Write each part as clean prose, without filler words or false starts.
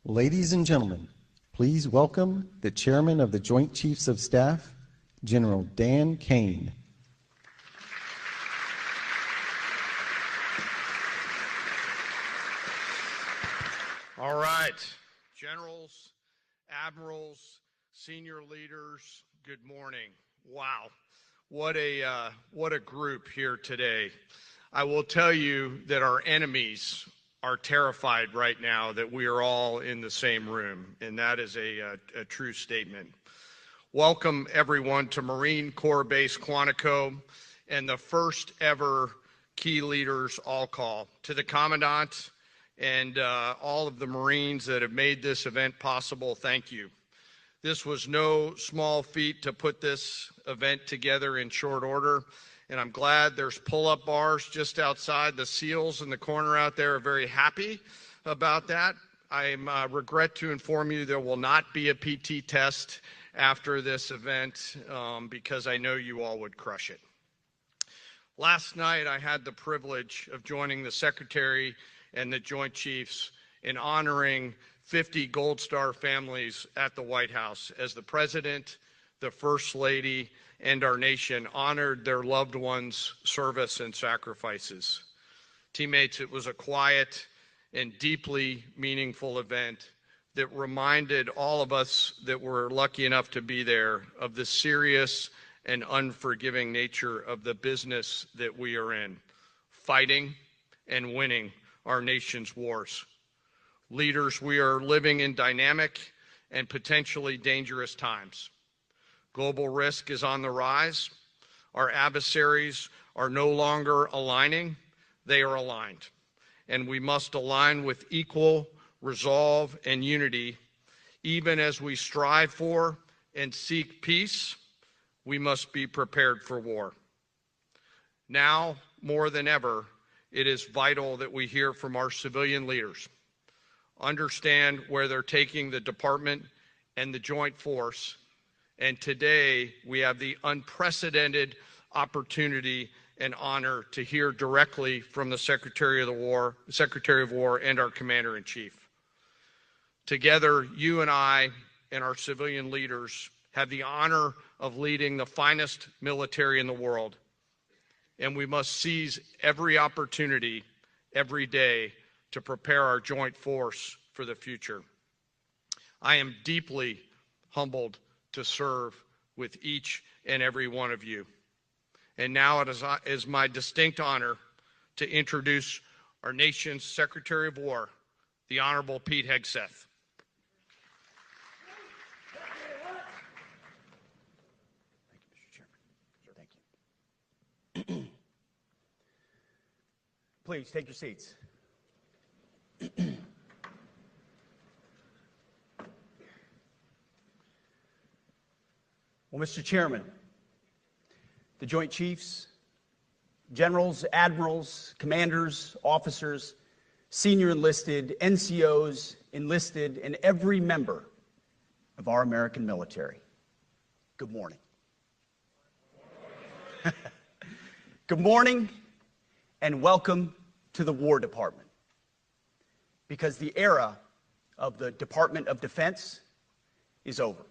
Ladies and gentlemen, please welcome the Chairman of the Joint Chiefs of Staff, General Dan Kane. All right, generals, admirals, senior leaders, good morning. Wow, what a group here today. I will tell you that our enemies are terrified right now that we are all in the same room, and that is a true statement. Welcome everyone to Marine Corps Base Quantico and the first ever Key Leaders All Call. To the Commandant and all of the Marines that have made this event possible, thank you. This was no small feat to put this event together in short order, and I'm glad there's pull-up bars just outside. The SEALs in the corner out there are very happy about that. I regret to inform you there will not be a PT test after this event because I know you all would crush it. Last night I had the privilege of joining the Secretary and the Joint Chiefs in honoring 50 Gold Star families at the White House as the President, the First Lady, and our nation honored their loved ones' service and sacrifices. Teammates, it was a quiet and deeply meaningful event that reminded all of us that were lucky enough to be there of the serious and unforgiving nature of the business that we are in, fighting and winning our nation's wars. Leaders, we are living in dynamic and potentially dangerous times. Global risk is on the rise. Our adversaries are no longer aligning, they are aligned. And we must align with equal resolve and unity. Even as we strive for and seek peace, we must be prepared for war. Now, more than ever, it is vital that we hear from our civilian leaders, understand where they're taking the department and the joint force. And today we have the unprecedented opportunity and honor to hear directly from the Secretary of War and our Commander-in-Chief. Together, you and I and our civilian leaders have the honor of leading the finest military in the world. And we must seize every opportunity every day to prepare our joint force for the future. I am deeply humbled to serve with each and every one of you. And now it is my distinct honor to introduce our nation's Secretary of War, the Honorable Pete Hegseth. Thank you, Mr. Chairman. Thank you. Please take your seats. Well, Mr. Chairman, the Joint Chiefs, generals, admirals, commanders, officers, senior enlisted, NCOs, enlisted, and every member of our American military, good morning. Good morning and welcome to the War Department, because the era of the Department of Defense is over.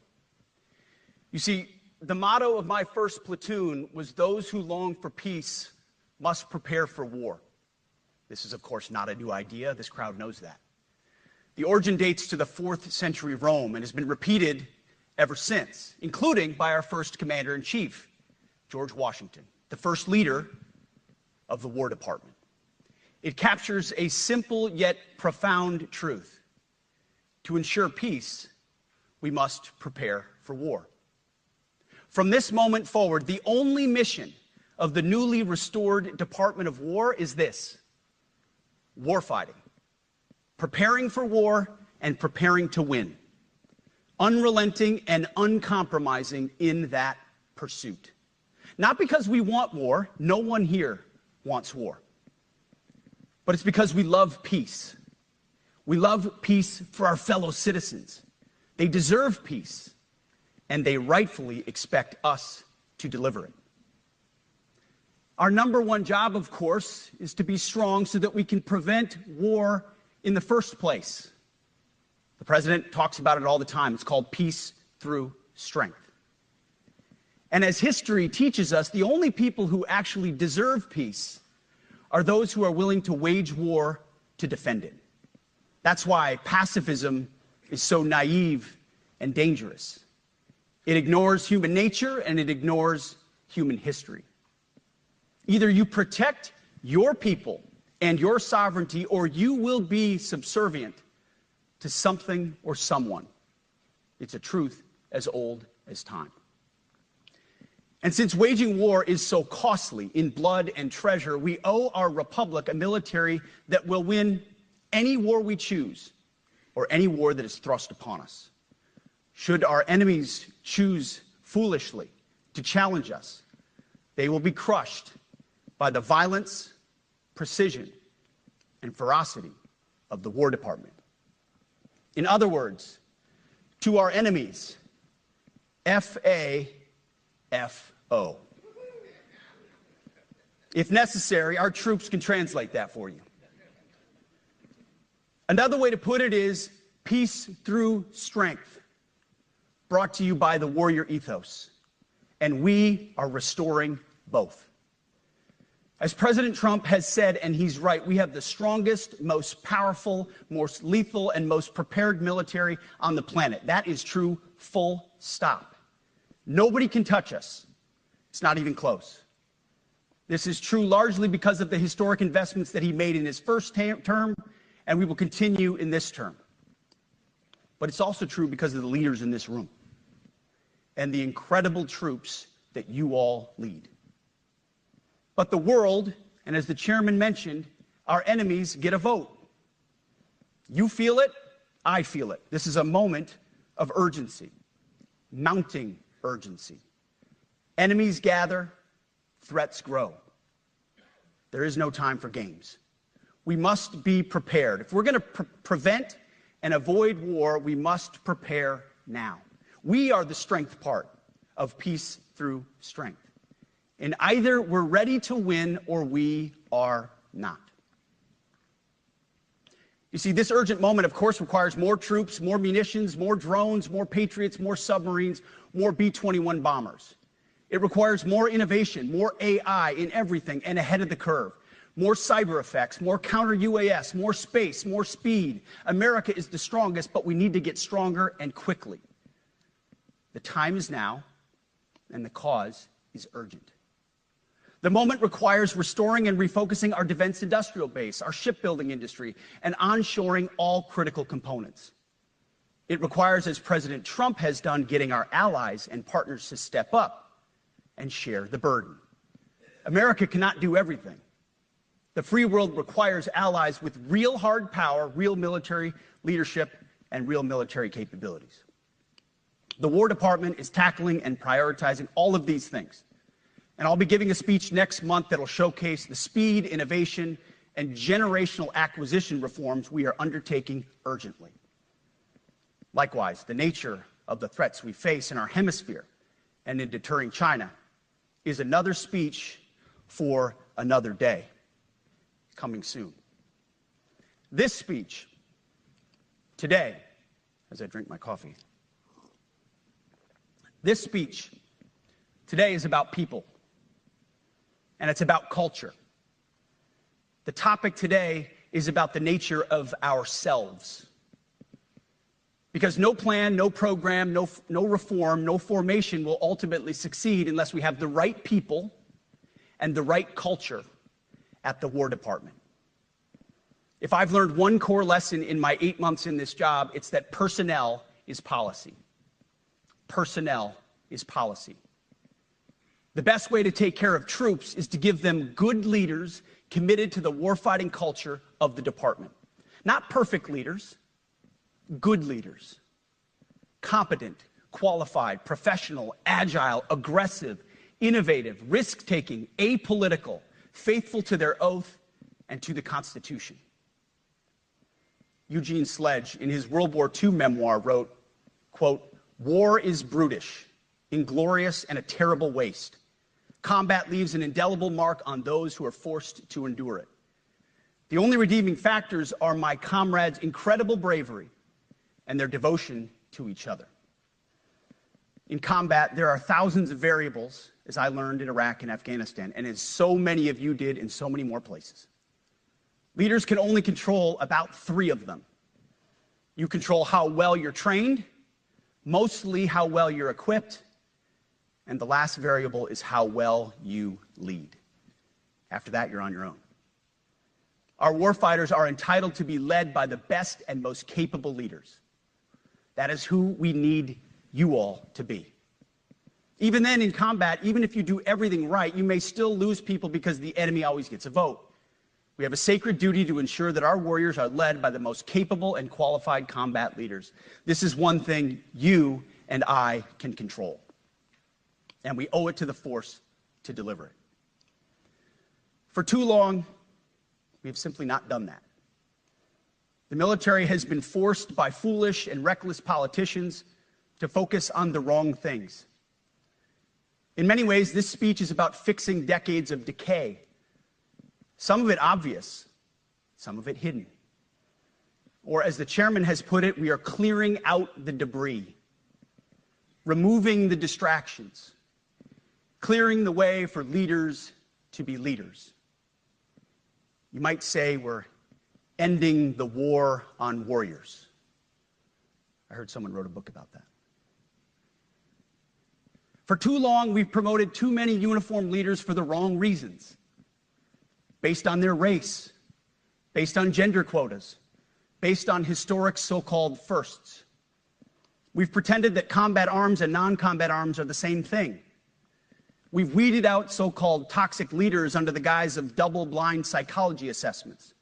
You see, the motto of my first platoon was, "Those who long for peace must prepare for war." This is, of course, not a new idea. This crowd knows that. The origin dates to the 4th century Rome and has been repeated ever since, including by our first Commander-in-Chief, George Washington, the first leader of the War Department. It captures a simple yet profound truth. To ensure peace, we must prepare for war. From this moment forward, the only mission of the newly restored Department of War is this: warfighting. Preparing for war and preparing to win. Unrelenting and uncompromising in that pursuit. Not because we want war, no one here wants war. But it's because we love peace. We love peace for our fellow citizens. They deserve peace, and they rightfully expect us to deliver it. Our number one job, of course, is to be strong so that we can prevent war in the first place. The president talks about it all the time. It's called peace through strength. And as history teaches us, the only people who actually deserve peace are those who are willing to wage war to defend it. That's why pacifism is so naive and dangerous. It ignores human nature and it ignores human history. Either you protect your people and your sovereignty, or you will be subservient to something or someone. It's a truth as old as time. And since waging war is so costly in blood and treasure, we owe our republic a military that will win any war we choose, or any war that is thrust upon us. Should our enemies choose foolishly to challenge us, they will be crushed by the violence, precision, and ferocity of the War Department. In other words, to our enemies, F-A-F-O. If necessary, our troops can translate that for you. Another way to put it is peace through strength, brought to you by the warrior ethos. And we are restoring both. As President Trump has said, and he's right, we have the strongest, most powerful, most lethal, and most prepared military on the planet. That is true, full stop. Nobody can touch us. It's not even close. This is true largely because of the historic investments that he made in his first term, and we will continue in this term. But it's also true because of the leaders in this room and the incredible troops that you all lead. But the world, and as the chairman mentioned, our enemies get a vote. You feel it, I feel it. This is a moment of urgency, mounting urgency. Enemies gather, threats grow. There is no time for games. We must be prepared. If we're going to prevent and avoid war, we must prepare now. We are the strength part of peace through strength. And either we're ready to win or we are not. You see, this urgent moment, of course, requires more troops, more munitions, more drones, more Patriots, more submarines, more B-21 bombers. It requires more innovation, more AI in everything and ahead of the curve. More cyber effects, more counter-UAS, more space, more speed. America is the strongest, but we need to get stronger and quickly. The time is now, and the cause is urgent. The moment requires restoring and refocusing our defense industrial base, our shipbuilding industry, and onshoring all critical components. It requires, as President Trump has done, getting our allies and partners to step up and share the burden. America cannot do everything. The free world requires allies with real hard power, real military leadership, and real military capabilities. The War Department is tackling and prioritizing all of these things. And I'll be giving a speech next month that'll showcase the speed, innovation, and generational acquisition reforms we are undertaking urgently. Likewise, the nature of the threats we face in our hemisphere and in deterring China is another speech for another day, coming soon. This speech today, as I drink my coffee, this speech today is about people. And it's about culture. The topic today is about the nature of ourselves. Because no plan, no program, no reform, no formation will ultimately succeed unless we have the right people and the right culture at the War Department. If I've learned one core lesson in my 8 months in this job, it's that personnel is policy. Personnel is policy. The best way to take care of troops is to give them good leaders committed to the warfighting culture of the department. Not perfect leaders, good leaders. Competent, qualified, professional, agile, aggressive, innovative, risk-taking, apolitical, faithful to their oath and to the Constitution. Eugene Sledge, in his World War II memoir, wrote, quote, "War is brutish, inglorious, and a terrible waste. Combat leaves an indelible mark on those who are forced to endure it. The only redeeming factors are my comrades' incredible bravery and their devotion to each other. In combat, there are thousands of variables, as I learned in Iraq and Afghanistan, and as so many of you did in so many more places. Leaders can only control about 3 of them. You control how well you're trained, mostly how well you're equipped, and the last variable is how well you lead. After that, you're on your own. Our warfighters are entitled to be led by the best and most capable leaders. That is who we need you all to be. Even then, in combat, even if you do everything right, you may still lose people because the enemy always gets a vote. We have a sacred duty to ensure that our warriors are led by the most capable and qualified combat leaders. This is one thing you and I can control, and we owe it to the force to deliver it. For too long, we have simply not done that. The military has been forced by foolish and reckless politicians to focus on the wrong things. In many ways, this speech is about fixing decades of decay. Some of it obvious, some of it hidden. Or as the chairman has put it, we are clearing out the debris, removing the distractions, clearing the way for leaders to be leaders. You might say we're ending the war on warriors. I heard someone wrote a book about that. For too long, we've promoted too many uniformed leaders for the wrong reasons, based on their race, based on gender quotas, based on historic so-called firsts. We've pretended that combat arms and non-combat arms are the same thing. We've weeded out so-called toxic leaders under the guise of double-blind psychology assessments,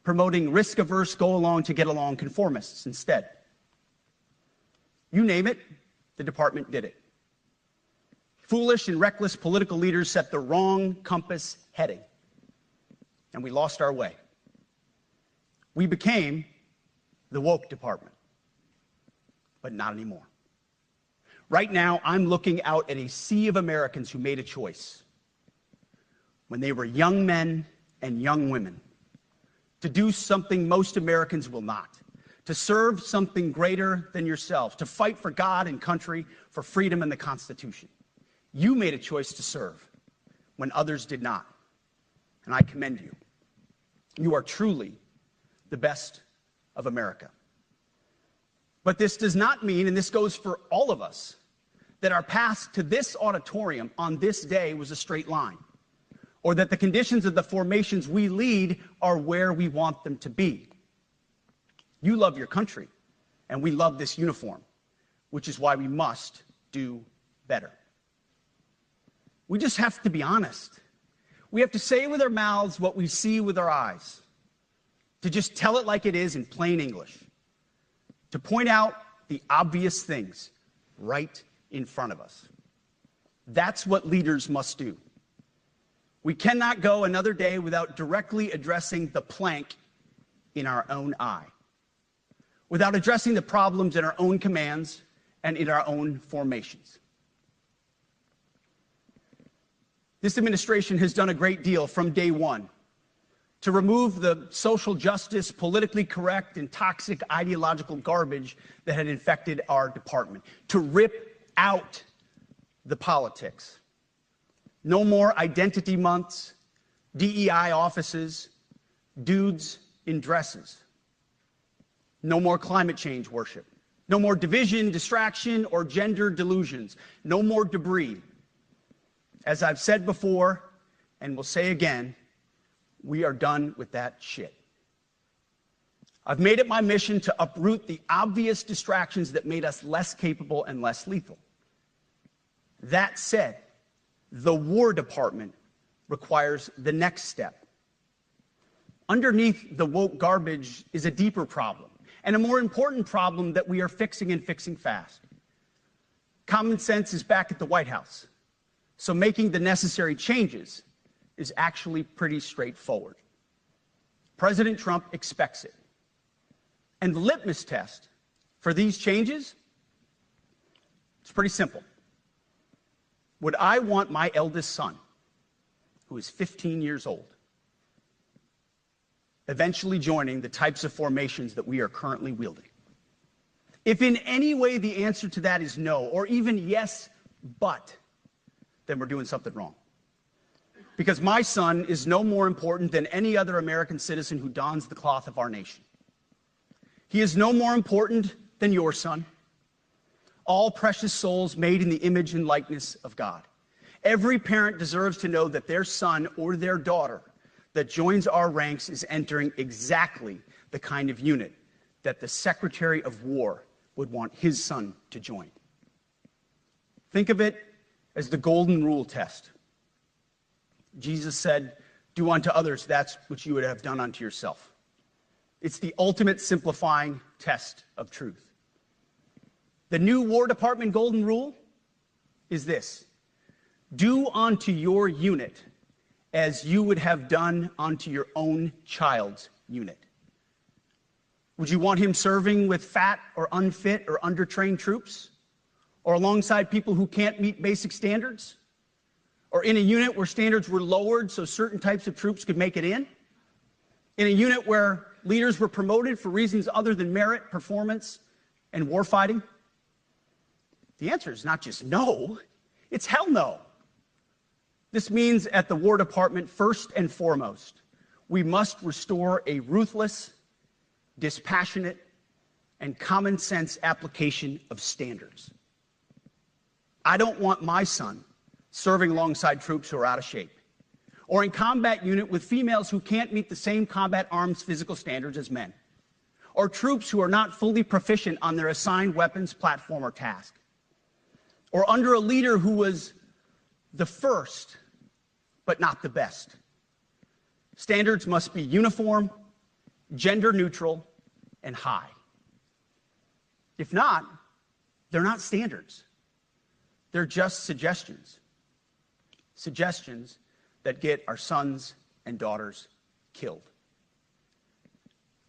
promoting risk-averse, go-along-to-get-along conformists instead. You name it, the department did it. Foolish and reckless political leaders set the wrong compass heading, and we lost our way. We became the woke department, but not anymore. Right now, I'm looking out at a sea of Americans who made a choice when they were young men and young women to do something most Americans will not, to serve something greater than yourselves, to fight for God and country, for freedom and the Constitution. You made a choice to serve when others did not, and I commend you. You are truly the best of America. But this does not mean, and this goes for all of us, that our path to this auditorium on this day was a straight line, or that the conditions of the formations we lead are where we want them to be. You love your country, and we love this uniform, which is why we must do better. We just have to be honest. We have to say with our mouths what we see with our eyes, to just tell it like it is in plain English, to point out the obvious things right in front of us. That's what leaders must do. We cannot go another day without directly addressing the plank in our own eye, without addressing the problems in our own commands and in our own formations. This administration has done a great deal from day one to remove the social justice, politically correct, and toxic ideological garbage that had infected our department, to rip out the politics. No more identity months, DEI offices, dudes in dresses. No more climate change worship. No more division, distraction, or gender delusions. No more debris. As I've said before, and will say again, we are done with that shit. I've made it my mission to uproot the obvious distractions that made us less capable and less lethal. That said, the War Department requires the next step. Underneath the woke garbage is a deeper problem, and a more important problem that we are fixing and fixing fast. Common sense is back at the White House, so making the necessary changes is actually pretty straightforward. President Trump expects it. And the litmus test for these changes, it's pretty simple. Would I want my eldest son, who is 15 years old, eventually joining the types of formations that we are currently wielding? If in any way the answer to that is no, or even yes, but, then we're doing something wrong. Because my son is no more important than any other American citizen who dons the cloth of our nation. He is no more important than your son. All precious souls made in the image and likeness of God. Every parent deserves to know that their son or their daughter that joins our ranks is entering exactly the kind of unit that the Secretary of War would want his son to join. Think of it as the golden rule test. Jesus said, "Do unto others that which you would have done unto yourself." It's the ultimate simplifying test of truth. The new War Department golden rule is this: do unto your unit as you would have done unto your own child's unit. Would you want him serving with fat or unfit or undertrained troops? Or alongside people who can't meet basic standards? Or in a unit where standards were lowered so certain types of troops could make it in? In a unit where leaders were promoted for reasons other than merit, performance, and warfighting? The answer is not just no, it's hell no. This means at the War Department, first and foremost, we must restore a ruthless, dispassionate, and common sense application of standards. I don't want my son serving alongside troops who are out of shape, or in combat unit with females who can't meet the same combat arms physical standards as men, or troops who are not fully proficient on their assigned weapons, platform, or task, or under a leader who was the first, but not the best. Standards must be uniform, gender neutral, and high. If not, they're not standards. They're just suggestions. Suggestions that get our sons and daughters killed.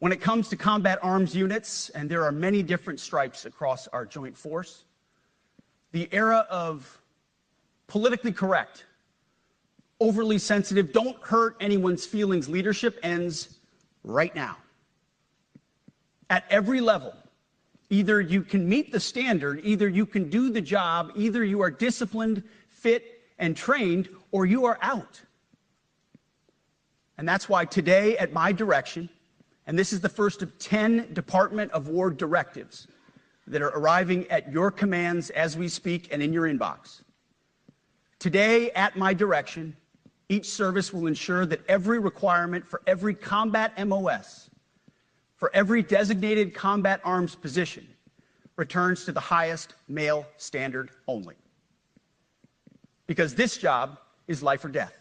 When it comes to combat arms units, and there are many different stripes across our joint force, the era of politically correct, overly sensitive, don't hurt anyone's feelings leadership ends right now. At every level, either you can meet the standard, either you can do the job, either you are disciplined, fit, and trained, or you are out. And that's why today, at my direction, and this is the first of 10 Department of War directives that are arriving at your commands as we speak and in your inbox. Today, at my direction, each service will ensure that every requirement for every combat MOS, for every designated combat arms position, returns to the highest male standard only. Because this job is life or death.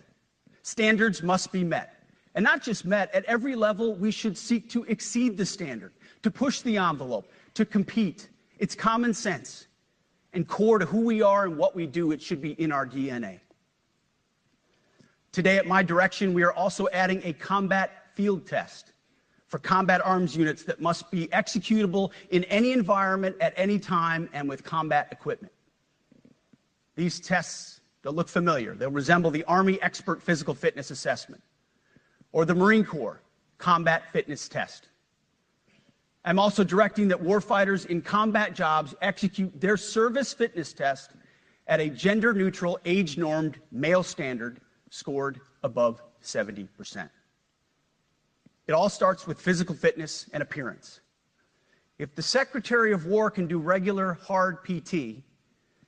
Standards must be met. And not just met, at every level we should seek to exceed the standard, to push the envelope, to compete. It's common sense and core to who we are and what we do. It should be in our DNA. Today, at my direction, we are also adding a combat field test for combat arms units that must be executable in any environment at any time and with combat equipment. These tests, they'll look familiar. They'll resemble the Army Expert Physical Fitness Assessment or the Marine Corps Combat Fitness Test. I'm also directing that warfighters in combat jobs execute their service fitness test at a gender-neutral, age-normed male standard scored above 70%. It all starts with physical fitness and appearance. If the Secretary of War can do regular, hard PT,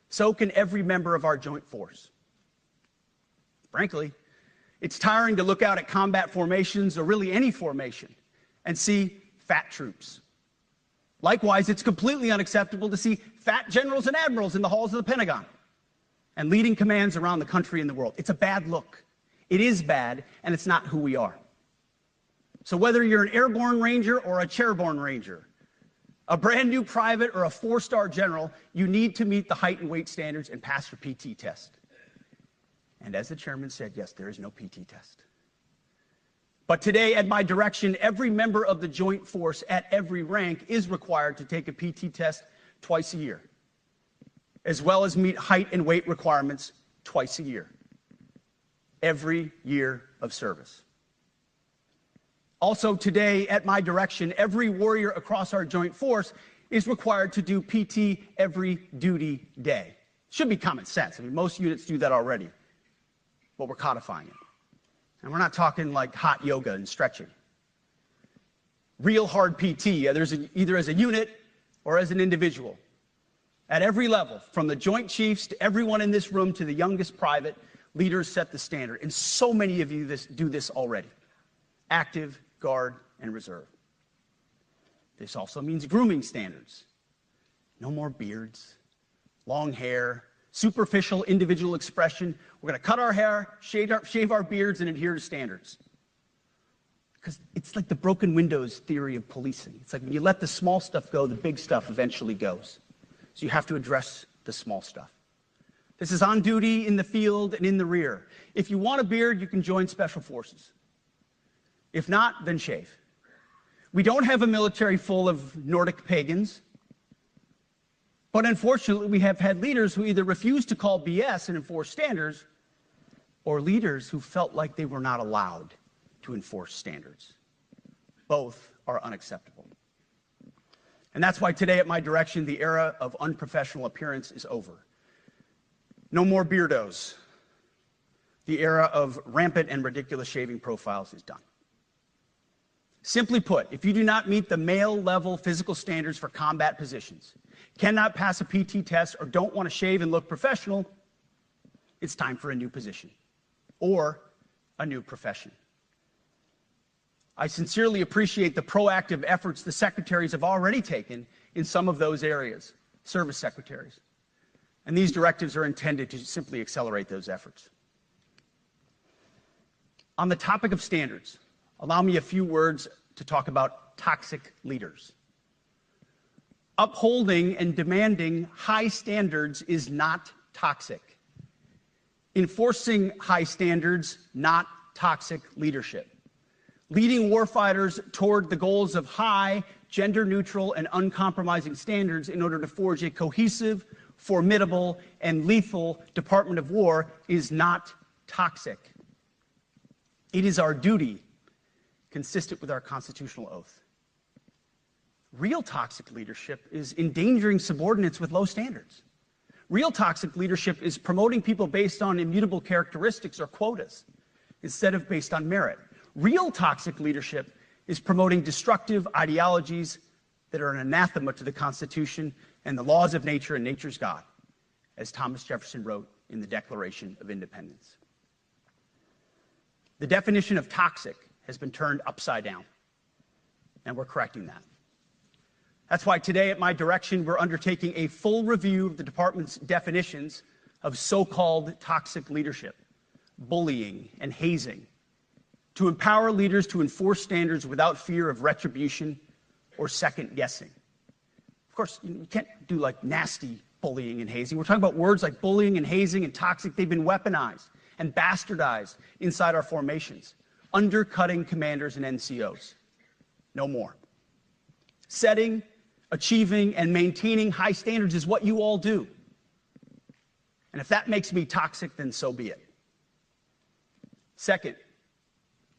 so can every member of our joint force. Frankly, it's tiring to look out at combat formations, or really any formation, and see fat troops. Likewise, it's completely unacceptable to see fat generals and admirals in the halls of the Pentagon and leading commands around the country and the world. It's a bad look. It is bad, and it's not who we are. So whether you're an airborne ranger or a chairborne ranger, a brand new private or a 4-star general, you need to meet the height and weight standards and pass your PT test. And as the chairman said, yes, there is no PT test. But today, at my direction, every member of the joint force at every rank is required to take a PT test twice a year, as well as meet height and weight requirements twice a year, every year of service. Also today, at my direction, every warrior across our joint force is required to do PT every duty day. Should be common sense. I mean, most units do that already, but we're codifying it. And we're not talking like hot yoga and stretching. Real hard PT, either as a unit or as an individual. At every level, from the Joint Chiefs to everyone in this room to the youngest private, leaders set the standard. And so many of you do this already. Active, Guard, and Reserve. This also means grooming standards. No more beards, long hair, superficial individual expression. We're going to cut our hair, shave our beards, and adhere to standards. Because it's like the broken windows theory of policing. It's like when you let the small stuff go, the big stuff eventually goes. So you have to address the small stuff. This is on duty, in the field, and in the rear. If you want a beard, you can join Special Forces. If not, then shave. We don't have a military full of Nordic pagans, but unfortunately we have had leaders who either refuse to call BS and enforce standards, or leaders who felt like they were not allowed to enforce standards. Both are unacceptable. And that's why today at my direction, the era of unprofessional appearance is over. No more beardos. The era of rampant and ridiculous shaving profiles is done. Simply put, if you do not meet the male-level physical standards for combat positions, cannot pass a PT test, or don't want to shave and look professional, it's time for a new position or a new profession. I sincerely appreciate the proactive efforts the secretaries have already taken in some of those areas, service secretaries. And these directives are intended to simply accelerate those efforts. On the topic of standards, allow me a few words to talk about toxic leaders. Upholding and demanding high standards is not toxic. Enforcing high standards, not toxic leadership. Leading warfighters toward the goals of high, gender-neutral, and uncompromising standards in order to forge a cohesive, formidable, and lethal Department of War is not toxic. It is our duty, consistent with our constitutional oath. Real toxic leadership is endangering subordinates with low standards. Real toxic leadership is promoting people based on immutable characteristics or quotas instead of based on merit. Real toxic leadership is promoting destructive ideologies that are an anathema to the Constitution and the laws of nature and nature's God, as Thomas Jefferson wrote in the Declaration of Independence. The definition of toxic has been turned upside down, and we're correcting that. That's why today, at my direction, we're undertaking a full review of the department's definitions of so-called toxic leadership, bullying, and hazing, to empower leaders to enforce standards without fear of retribution or second guessing. Of course, you can't do like nasty bullying and hazing. We're talking about words like bullying and hazing and toxic. They've been weaponized and bastardized inside our formations, undercutting commanders and NCOs. No more. Setting, achieving, and maintaining high standards is what you all do. And if that makes me toxic, then so be it. Second,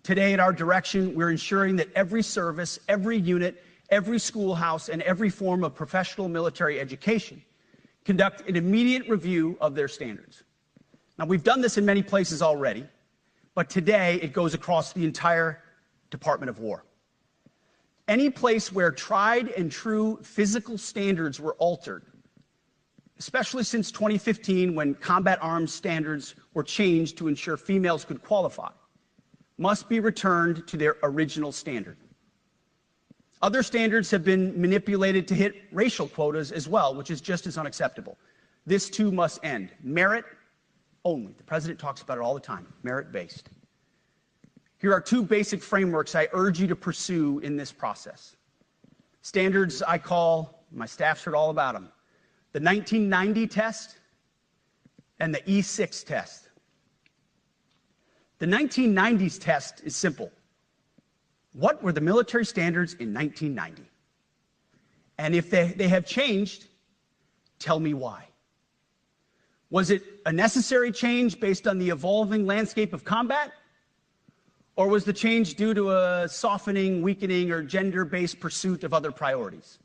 today at our direction, we're ensuring that every service, every unit, every schoolhouse, and every form of professional military education conduct an immediate review of their standards. Now, we've done this in many places already, but today it goes across the entire Department of War. Any place where tried and true physical standards were altered, especially since 2015 when combat arms standards were changed to ensure females could qualify, must be returned to their original standard. Other standards have been manipulated to hit racial quotas as well, which is just as unacceptable. This too must end. Merit only. The president talks about it all the time, merit-based. Here are two basic frameworks I urge you to pursue in this process. Standards I call, my staff's heard all about them, the 1990 test and the E6 test. The 1990s test is simple. What were the military standards in 1990? And if they have changed, tell me why. Was it a necessary change based on the evolving landscape of combat? Or was the change due to a softening, weakening, or gender-based pursuit of other priorities?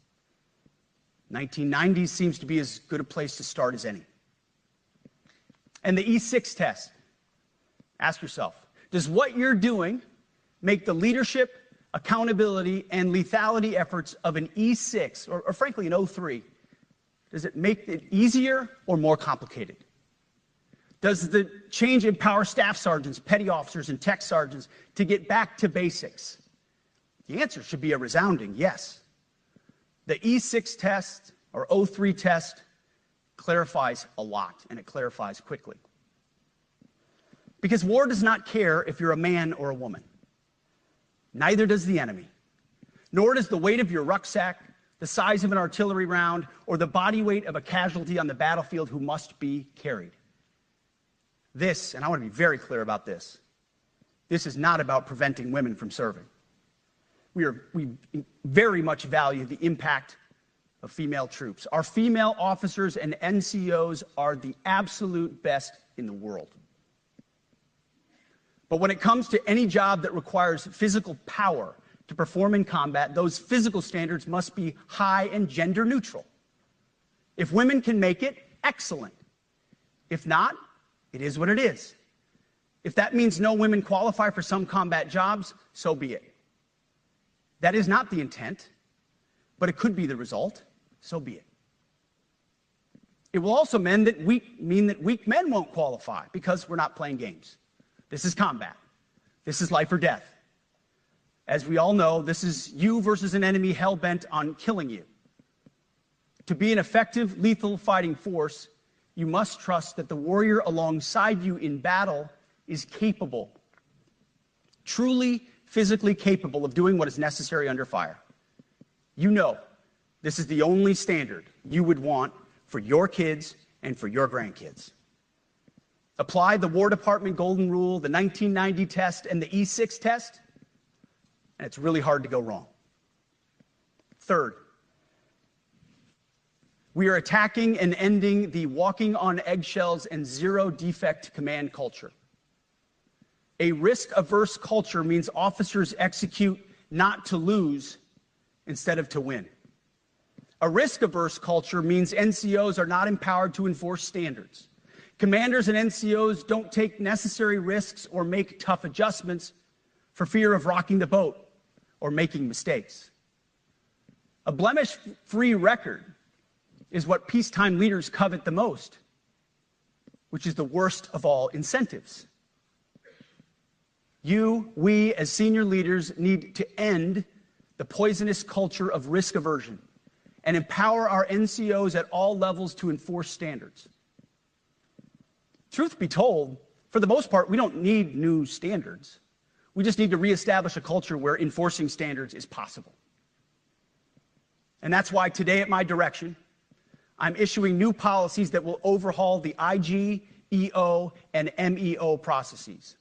1990s seems to be as good a place to start as any. And the E6 test. Ask yourself, does what you're doing make the leadership, accountability, and lethality efforts of an E6, or frankly an O3, does it make it easier or more complicated? Does the change empower staff sergeants, petty officers, and tech sergeants to get back to basics? The answer should be a resounding yes. The E6 test, or O3 test, clarifies a lot, and it clarifies quickly. Because war does not care if you're a man or a woman. Neither does the enemy. Nor does the weight of your rucksack, the size of an artillery round, or the body weight of a casualty on the battlefield who must be carried. This, and I want to be very clear about this is not about preventing women from serving. We very much value the impact of female troops. Our female officers and NCOs are the absolute best in the world. But when it comes to any job that requires physical power to perform in combat, those physical standards must be high and gender neutral. If women can make it, excellent. If not, it is what it is. If that means no women qualify for some combat jobs, so be it. That is not the intent, but it could be the result, so be it. It will also mean that weak men won't qualify because we're not playing games. This is combat. This is life or death. As we all know, this is you versus an enemy hell-bent on killing you. To be an effective, lethal fighting force, you must trust that the warrior alongside you in battle is capable, truly physically capable of doing what is necessary under fire. You know this is the only standard you would want for your kids and for your grandkids. Apply the War Department Golden Rule, the 1990 test, and the E6 test, and it's really hard to go wrong. Third, we are attacking and ending the walking on eggshells and zero-defect command culture. A risk-averse culture means officers execute not to lose instead of to win. A risk-averse culture means NCOs are not empowered to enforce standards. Commanders and NCOs don't take necessary risks or make tough adjustments for fear of rocking the boat or making mistakes. A blemish-free record is what peacetime leaders covet the most, which is the worst of all incentives. We, as senior leaders, need to end the poisonous culture of risk aversion and empower our NCOs at all levels to enforce standards. Truth be told, for the most part, we don't need new standards. We just need to reestablish a culture where enforcing standards is possible. And that's why today, at my direction, I'm issuing new policies that will overhaul the IG, EO, and MEO processes.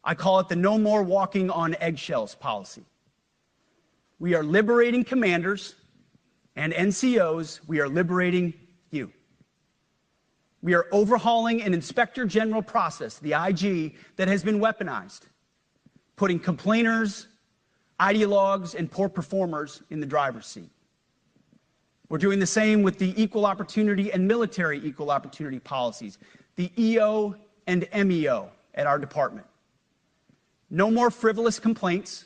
I call it the No More Walking on Eggshells policy. We are liberating commanders and NCOs. We are liberating you. We are overhauling an inspector general process, the IG, that has been weaponized, putting complainers, ideologues, and poor performers in the driver's seat. We're doing the same with the equal opportunity and military equal opportunity policies, the EO and MEO at our department. No more frivolous complaints,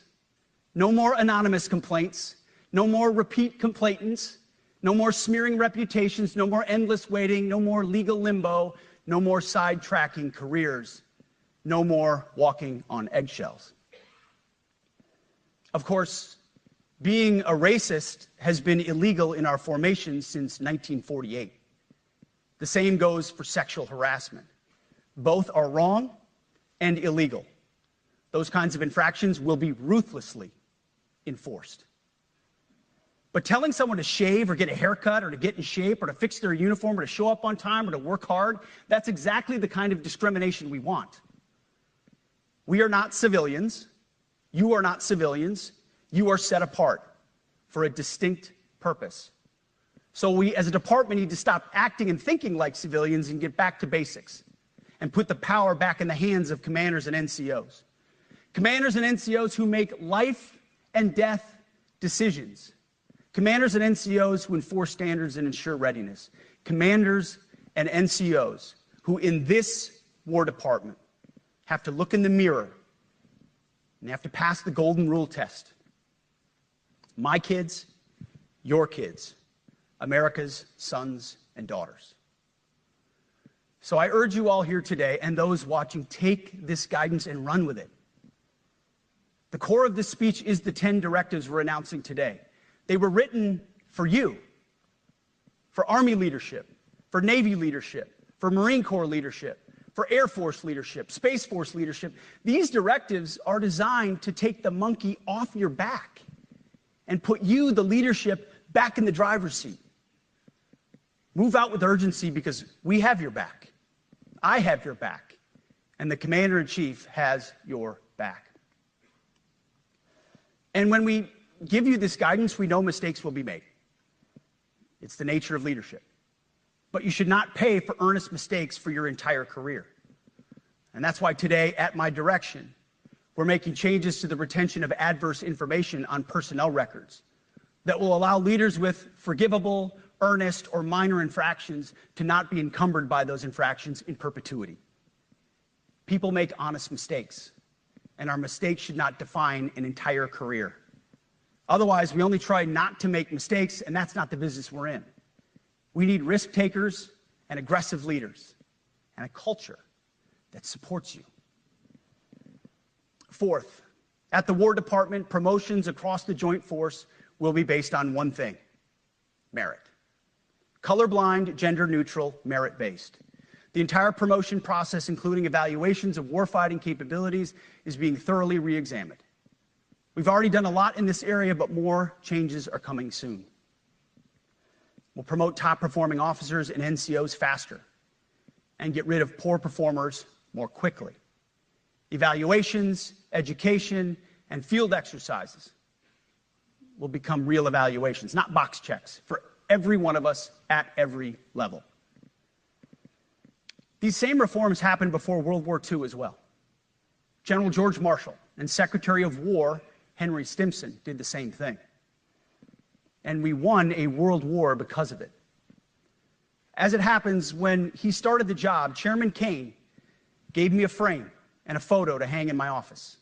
no more anonymous complaints, no more repeat complainants, no more smearing reputations, no more endless waiting, no more legal limbo, no more sidetracking careers, no more walking on eggshells. Of course, being a racist has been illegal in our formation since 1948. The same goes for sexual harassment. Both are wrong and illegal. Those kinds of infractions will be ruthlessly enforced. But telling someone to shave or get a haircut or to get in shape or to fix their uniform or to show up on time or to work hard, that's exactly the kind of discrimination we want. We are not civilians. You are not civilians. You are set apart for a distinct purpose. So we, as a department, need to stop acting and thinking like civilians and get back to basics and put the power back in the hands of commanders and NCOs. Commanders and NCOs who make life and death decisions. Commanders and NCOs who enforce standards and ensure readiness. Commanders and NCOs who in this War Department have to look in the mirror and they have to pass the golden rule test. My kids, your kids, America's sons and daughters. So I urge you all here today and those watching, take this guidance and run with it. The core of this speech is the 10 directives we're announcing today. They were written for you, for Army leadership, for Navy leadership, for Marine Corps leadership, for Air Force leadership, Space Force leadership. These directives are designed to take the monkey off your back and put you, the leadership, back in the driver's seat. Move out with urgency because we have your back. I have your back. And the Commander-in-Chief has your back. And when we give you this guidance, we know mistakes will be made. It's the nature of leadership. But you should not pay for earnest mistakes for your entire career. And that's why today, at my direction, we're making changes to the retention of adverse information on personnel records that will allow leaders with forgivable, earnest, or minor infractions to not be encumbered by those infractions in perpetuity. People make honest mistakes, and our mistakes should not define an entire career. Otherwise, we only try not to make mistakes, and that's not the business we're in. We need risk takers and aggressive leaders and a culture that supports you. Fourth, at the War Department, promotions across the Joint Force will be based on one thing: merit. Colorblind, gender-neutral, merit-based. The entire promotion process, including evaluations of warfighting capabilities, is being thoroughly re-examined. We've already done a lot in this area, but more changes are coming soon. We'll promote top-performing officers and NCOs faster and get rid of poor performers more quickly. Evaluations, education, and field exercises will become real evaluations, not box checks, for every one of us at every level. These same reforms happened before World War II as well. General George Marshall and Secretary of War Henry Stimson did the same thing. And we won a world war because of it. As it happens, when he started the job, Chairman Kane gave me a frame and a photo to hang in my office.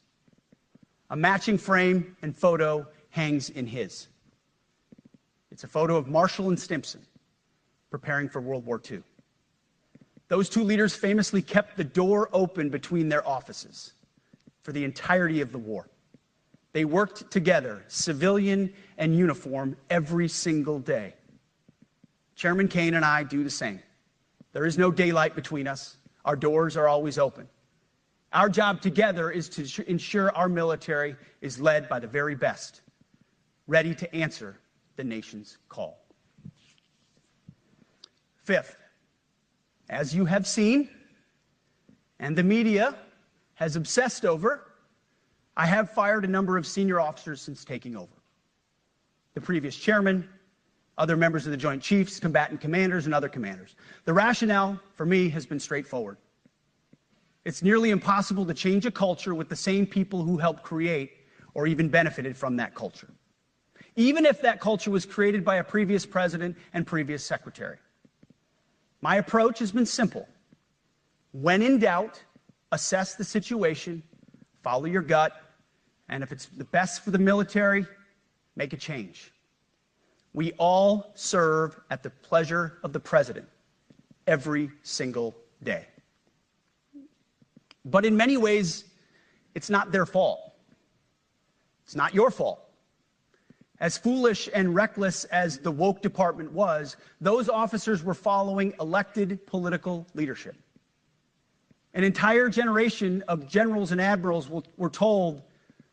A matching frame and photo hangs in his. It's a photo of Marshall and Stimson preparing for World War II. Those two leaders famously kept the door open between their offices for the entirety of the war. They worked together, civilian and uniform, every single day. Chairman Kane and I do the same. There is no daylight between us. Our doors are always open. Our job together is to ensure our military is led by the very best, ready to answer the nation's call. Fifth, as you have seen, and the media has obsessed over, I have fired a number of senior officers since taking over. The previous chairman, other members of the Joint Chiefs, combatant commanders, and other commanders. The rationale for me has been straightforward. It's nearly impossible to change a culture with the same people who helped create or even benefited from that culture, even if that culture was created by a previous president and previous secretary. My approach has been simple. When in doubt, assess the situation, follow your gut, and if it's the best for the military, make a change. We all serve at the pleasure of the president every single day. But in many ways, it's not their fault. It's not your fault. As foolish and reckless as the woke department was, those officers were following elected political leadership. An entire generation of generals and admirals were told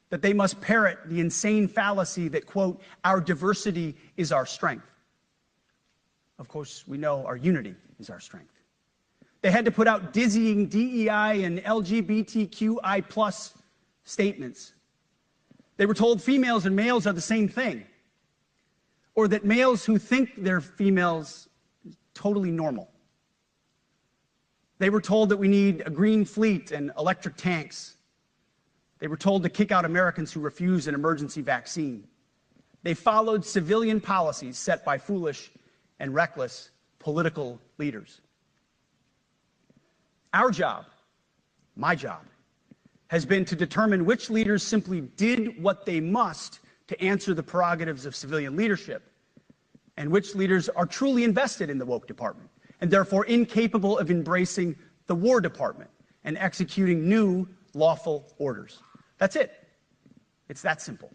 that they must parrot the insane fallacy that, quote, our diversity is our strength. Of course, we know our unity is our strength. They had to put out dizzying DEI and LGBTQI+ statements. They were told females and males are the same thing, or that males who think they're females is totally normal. They were told that we need a green fleet and electric tanks. They were told to kick out Americans who refuse an emergency vaccine. They followed civilian policies set by foolish and reckless political leaders. Our job, my job, has been to determine which leaders simply did what they must to answer the prerogatives of civilian leadership, and which leaders are truly invested in the woke department, and therefore incapable of embracing the War Department and executing new lawful orders. That's it. It's that simple.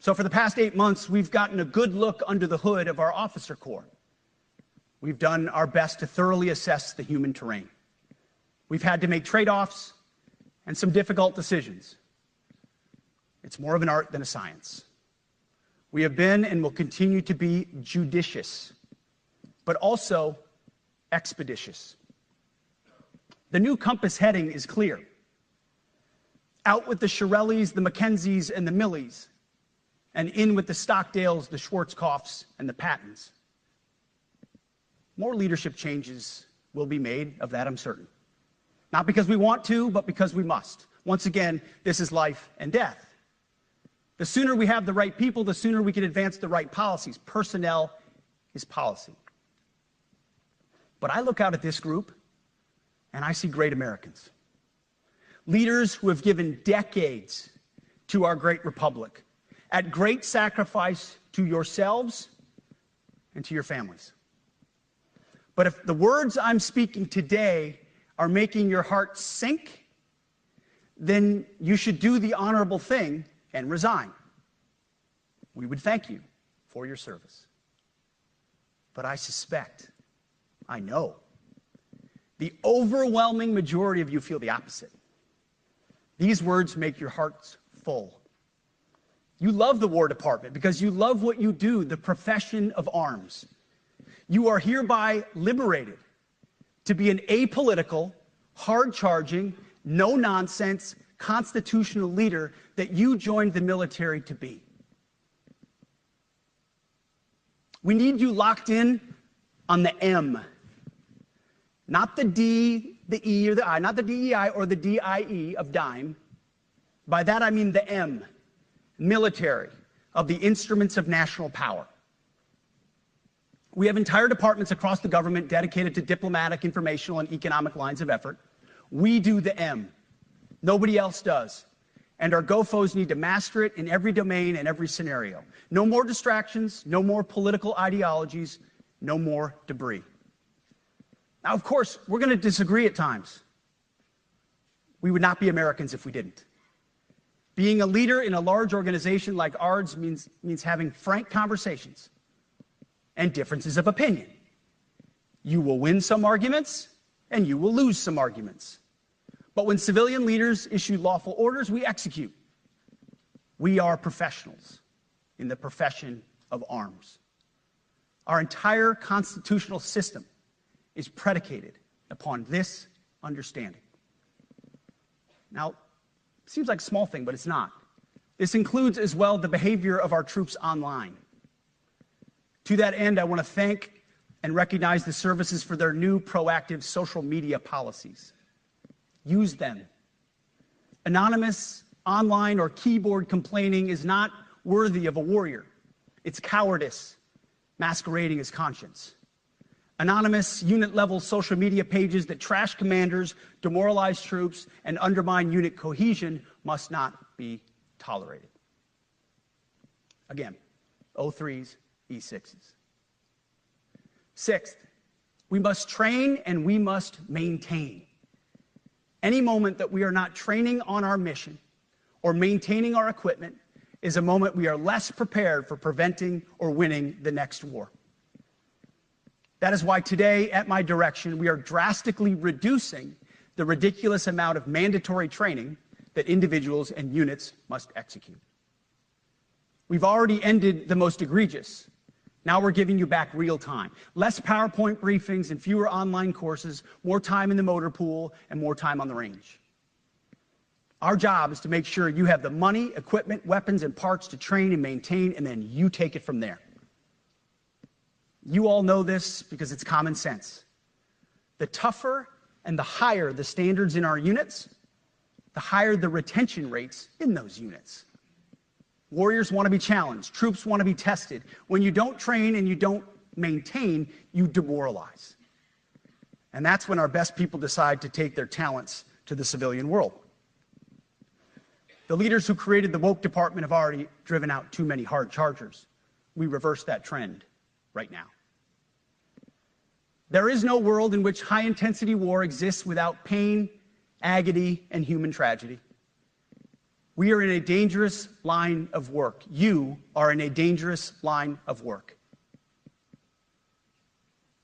So for the past 8 months, we've gotten a good look under the hood of our officer corps. We've done our best to thoroughly assess the human terrain. We've had to make trade-offs and some difficult decisions. It's more of an art than a science. We have been and will continue to be judicious, but also expeditious. The new compass heading is clear. Out with the Shirellis, the Mackenzies, and the Millies, and in with the Stockdales, the Schwarzkopfs, and the Pattons. More leadership changes will be made, of that I'm certain. Not because we want to, but because we must. Once again, this is life and death. The sooner we have the right people, the sooner we can advance the right policies. Personnel is policy. But I look out at this group, and I see great Americans. Leaders who have given decades to our great republic, at great sacrifice to yourselves and to your families. But if the words I'm speaking today are making your heart sink, then you should do the honorable thing and resign. We would thank you for your service. But I suspect, I know, the overwhelming majority of you feel the opposite. These words make your hearts full. You love the War Department because you love what you do, the profession of arms. You are hereby liberated to be an apolitical, hard-charging, no-nonsense, constitutional leader that you joined the military to be. We need you locked in on the M, not the D, the E, or the I, not the DEI or the DIE of dime. By that I mean the M, military, of the instruments of national power. We have entire departments across the government dedicated to diplomatic, informational, and economic lines of effort. We do the M. Nobody else does. And our GOFOs need to master it in every domain and every scenario. No more distractions, no more political ideologies, no more debris. Now, of course, we're going to disagree at times. We would not be Americans if we didn't. Being a leader in a large organization like ours means having frank conversations and differences of opinion. You will win some arguments, and you will lose some arguments. But when civilian leaders issue lawful orders, we execute. We are professionals in the profession of arms. Our entire constitutional system is predicated upon this understanding. Now, it seems like a small thing, but it's not. This includes as well the behavior of our troops online. To that end, I want to thank and recognize the services for their new proactive social media policies. Use them. Anonymous, online, or keyboard complaining is not worthy of a warrior. It's cowardice masquerading as conscience. Anonymous, unit-level social media pages that trash commanders, demoralize troops, and undermine unit cohesion must not be tolerated. Again, O3s, E6s. Sixth, we must train and we must maintain. Any moment that we are not training on our mission or maintaining our equipment is a moment we are less prepared for preventing or winning the next war. That is why today, at my direction, we are drastically reducing the ridiculous amount of mandatory training that individuals and units must execute. We've already ended the most egregious. Now we're giving you back real time. Less PowerPoint briefings and fewer online courses, more time in the motor pool, and more time on the range. Our job is to make sure you have the money, equipment, weapons, and parts to train and maintain, and then you take it from there. You all know this because it's common sense. The tougher and the higher the standards in our units, the higher the retention rates in those units. Warriors want to be challenged. Troops want to be tested. When you don't train and you don't maintain, you demoralize. And that's when our best people decide to take their talents to the civilian world. The leaders who created the woke department have already driven out too many hard chargers. We reverse that trend right now. There is no world in which high-intensity war exists without pain, agony, and human tragedy. We are in a dangerous line of work. You are in a dangerous line of work.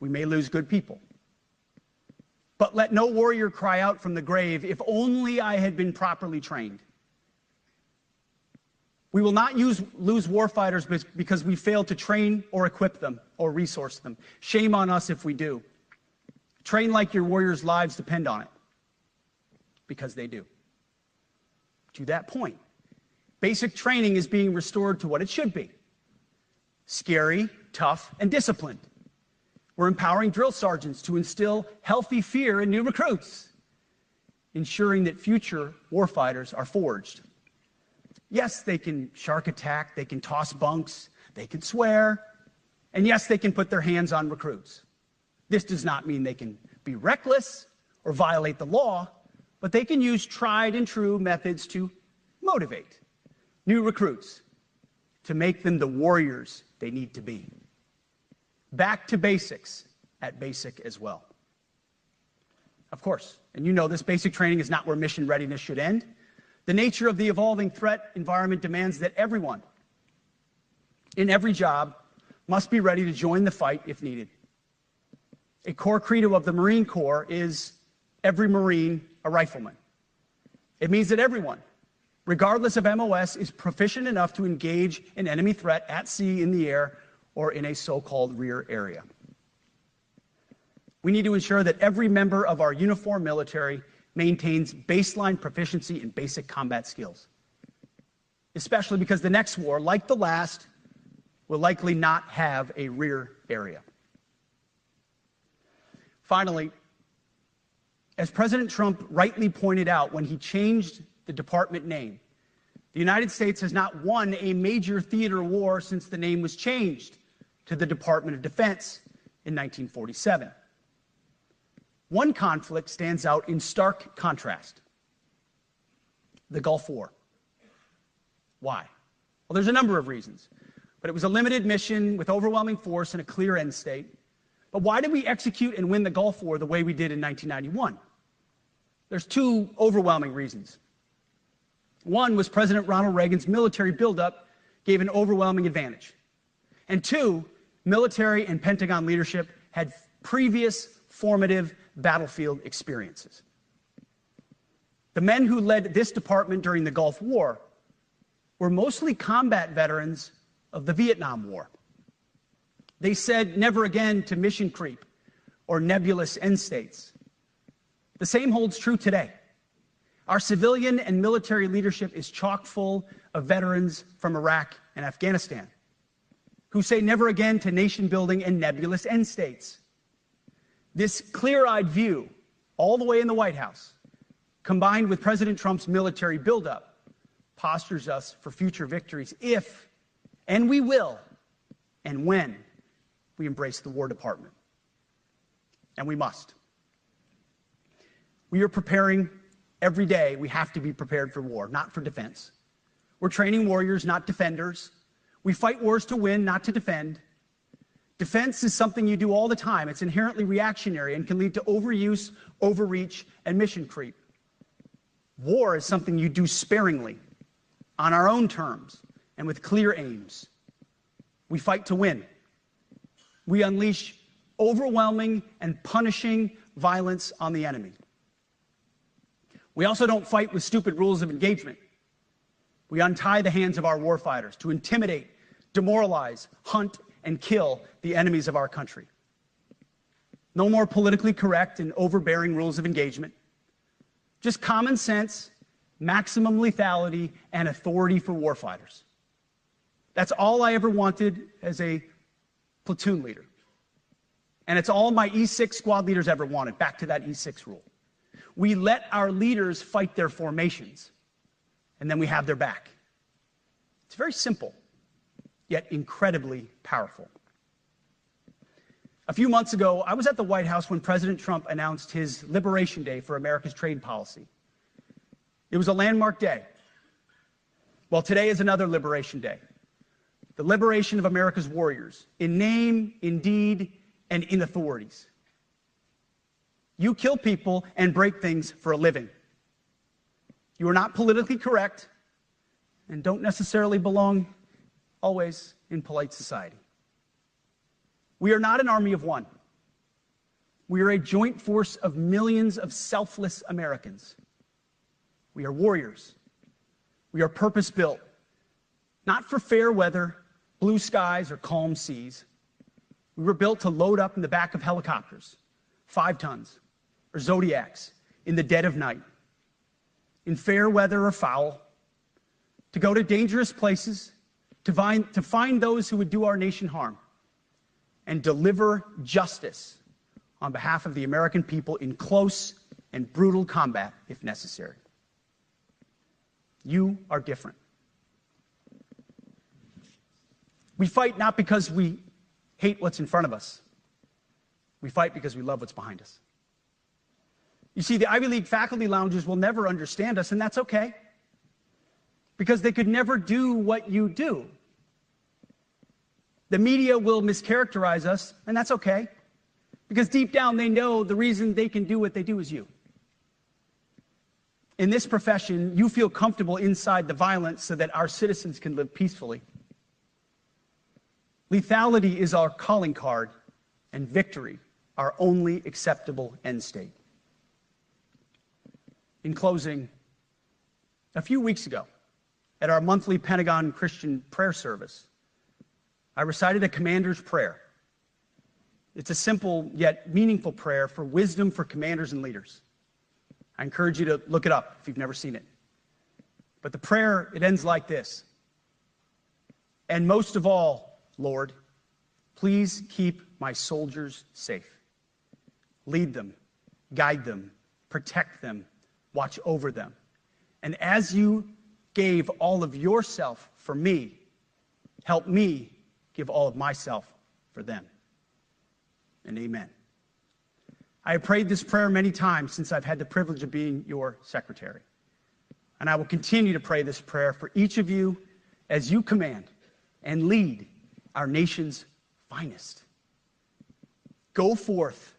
We may lose good people. But let no warrior cry out from the grave, "If only I had been properly trained." We will not lose warfighters because we failed to train or equip them or resource them. Shame on us if we do. Train like your warriors' lives depend on it, because they do. To that point, basic training is being restored to what it should be: scary, tough, and disciplined. We're empowering drill sergeants to instill healthy fear in new recruits, ensuring that future warfighters are forged. Yes, they can shark attack, they can toss bunks, they can swear, and yes, they can put their hands on recruits. This does not mean they can be reckless or violate the law, but they can use tried and true methods to motivate new recruits, to make them the warriors they need to be. Back to basics at basic as well. Of course, and you know this, basic training is not where mission readiness should end. The nature of the evolving threat environment demands that everyone in every job must be ready to join the fight if needed. A core credo of the Marine Corps is every Marine a rifleman. It means that everyone, regardless of MOS, is proficient enough to engage an enemy threat at sea, in the air, or in a so-called rear area. We need to ensure that every member of our uniformed military maintains baseline proficiency in basic combat skills, especially because the next war, like the last, will likely not have a rear area. Finally, as President Trump rightly pointed out when he changed the department name, the United States has not won a major theater war since the name was changed to the Department of Defense in 1947. One conflict stands out in stark contrast: the Gulf War. Why? Well, there's a number of reasons, but it was a limited mission with overwhelming force and a clear end state. But why did we execute and win the Gulf War the way we did in 1991? There's two overwhelming reasons. One was President Ronald Reagan's military buildup gave an overwhelming advantage. And two, military and Pentagon leadership had previous formative battlefield experiences. The men who led this department during the Gulf War were mostly combat veterans of the Vietnam War. They said never again to mission creep or nebulous end states. The same holds true today. Our civilian and military leadership is chock full of veterans from Iraq and Afghanistan who say never again to nation building and nebulous end states. This clear-eyed view, all the way in the White House, combined with President Trump's military buildup, postures us for future victories if, and we will, and when we embrace the War Department. And we must. We are preparing every day. We have to be prepared for war, not for defense. We're training warriors, not defenders. We fight wars to win, not to defend. Defense is something you do all the time. It's inherently reactionary and can lead to overuse, overreach, and mission creep. War is something you do sparingly, on our own terms, and with clear aims. We fight to win. We unleash overwhelming and punishing violence on the enemy. We also don't fight with stupid rules of engagement. We untie the hands of our warfighters to intimidate, demoralize, hunt, and kill the enemies of our country. No more politically correct and overbearing rules of engagement. Just common sense, maximum lethality, and authority for warfighters. That's all I ever wanted as a platoon leader. And it's all my E6 squad leaders ever wanted, back to that E6 rule. We let our leaders fight their formations, and then we have their back. It's very simple, yet incredibly powerful. A few months ago, I was at the White House when President Trump announced his Liberation Day for America's trade policy. It was a landmark day. Well, today is another Liberation Day. The liberation of America's warriors, in name, in deed, and in authorities. You kill people and break things for a living. You are not politically correct and don't necessarily belong always in polite society. We are not an army of one. We are a joint force of millions of selfless Americans. We are warriors. We are purpose-built, not for fair weather, blue skies, or calm seas. We were built to load up in the back of helicopters, 5 tons, or Zodiacs, in the dead of night, in fair weather or foul, to go to dangerous places, to find those who would do our nation harm, and deliver justice on behalf of the American people in close and brutal combat if necessary. You are different. We fight not because we hate what's in front of us. We fight because we love what's behind us. You see, the Ivy League faculty lounges will never understand us, and that's okay, because they could never do what you do. The media will mischaracterize us, and that's okay, because deep down they know the reason they can do what they do is you. In this profession, you feel comfortable inside the violence so that our citizens can live peacefully. Lethality is our calling card, and victory our only acceptable end state. In closing, a few weeks ago, at our monthly Pentagon Christian prayer service, I recited a commander's prayer. It's a simple yet meaningful prayer for wisdom for commanders and leaders. I encourage you to look it up if you've never seen it. But the prayer, it ends like this. And most of all, Lord, please keep my soldiers safe. Lead them, guide them, protect them, watch over them. And as you gave all of yourself for me, help me give all of myself for them. And amen. I have prayed this prayer many times since I've had the privilege of being your secretary. And I will continue to pray this prayer for each of you as you command and lead our nation's finest. Go forth